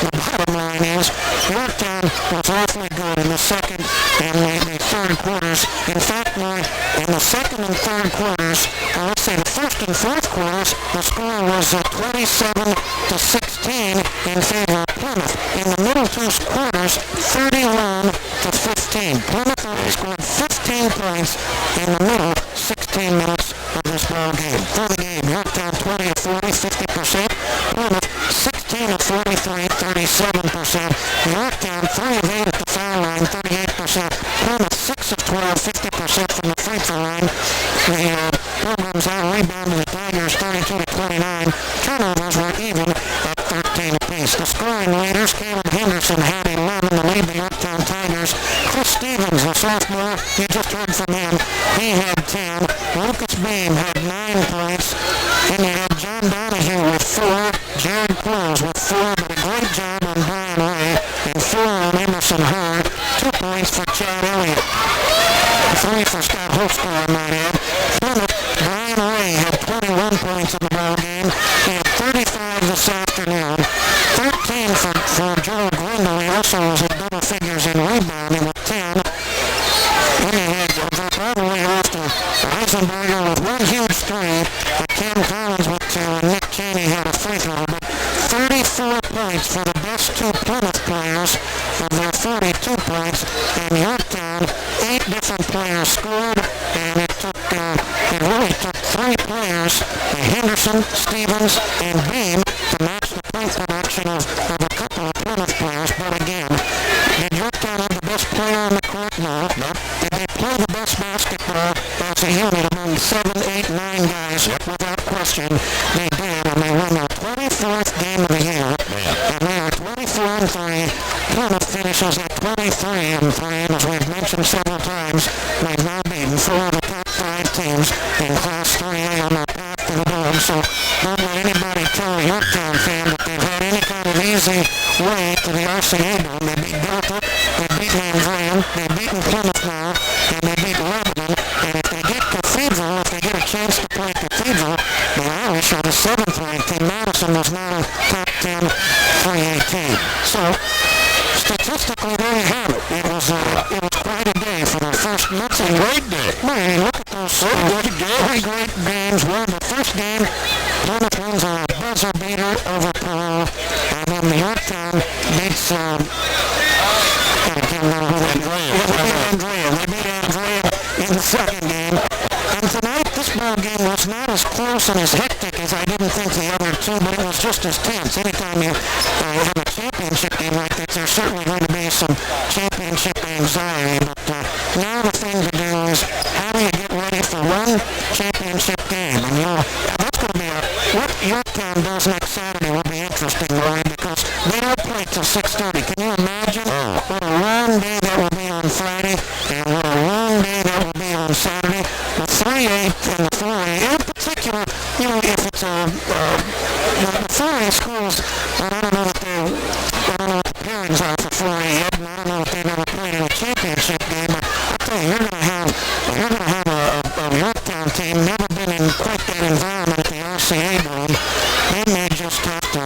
the bottom line is Yorktown was awfully good in the second and the third quarters. In fact, in the second and third quarters, let's say the first and fourth quarters, the score was 27-16 in favor of Plymouth. In the middle two quarters, 31-15. Plymouth only scored 15 points in the middle 16 minutes of this ball game. For the game, Yorktown 20 of 40, 50%. Plymouth 16 of 43, 37%. Yorktown 3 of 8 at the foul line, 38%. Plymouth 6 of 12, 50% from the free throw line. The Pilgrims out-rebounded the Tigers 32-29. Turnovers were even at 13 apiece. The scoring leaders, Caleb Henderson had 11 to lead the Yorktown Tigers. Chris Stevens, the sophomore, you just heard from him, he had 10. Lucas Beam had 9 points. And you had John Donahue with 4. Jared Close with 4, but a great job on Brian Ray. And 4 on Emerson Hurd. 2 points for Chad Elliott. 3 for Scott Holster, I might add. Plymouth, Brian Ray had 21 points in the ball game. He had 35 this afternoon. 13 for Joel Grindle. He also figures in rebounding with 10. Then he had all the way off to Eisenberger with one huge three, but Cam Collins with two, and Nick Cheney had a free throw. But 34 points for the best two Plymouth players of their 42 points, and Yorktown, 8 different players scored, and it really took 3 players, Henderson, Stevens, and Beam, to match the point production of a couple of Plymouth players. But again, did Yorktown have the best player on the court? No. Did they play the best basketball as a unit among 7, 8, 9 guys? Without question, they did, and they won their 24th game of the year. And they are 24-3. Plymouth finishes at 23-3, and as we've mentioned several times, they've now beaten 4 of the top 5 teams in Class 3A on their path to the dome. So don't let anybody tell a Yorktown fan that they've had any kind of easy way to the RCA dome. They beat Delta, they beat Andrean, they've beaten Plymouth now, and they beat Lebanon. And if they get Cathedral, if they get a chance to play Cathedral, the Irish are the 7th-ranked team. Madison is now top 10 3A team. So statistically, there you have it. It was quite a day for the first. That's a great day. Man, look at those three great games. Well, the first game, Plymouth wins a buzzer beater over Peru, and then the Yorktown beats Andrea. They beat Andrea in the second game. And tonight, this ball game was not as close and as hectic as I didn't think the other two, but it was just as tense. Anytime you have a championship game like this, there's certainly going to be some championship anxiety. But now the thing to do is, how do you get ready for one championship game? And that's going to be what Yorktown does next Saturday will be interesting, Roy, because they don't play till 6:30. Can you imagine what a long day that will be on Friday, and what a long day that will be on Saturday? The 3A and the 4A, in particular, if it's the 4A schools, I don't know what the pairings are for 4A yet, and I don't know if they've ever played in a championship game, but I'll tell you, you're going to have a Yorktown team, never been in quite that environment at the RCA Dome. They may just have to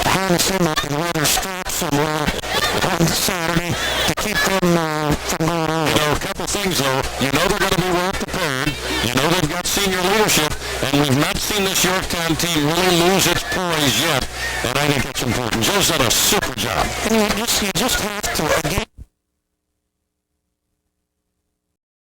harness him up in leather straps somewhere on Saturday to keep them from going on. A couple things, though. You know they're going to be well prepared. You know they've got senior leadership, and we've not seen this Yorktown team really lose its poise yet, and I think it's important. Joe's done a super job. And you just have to, again,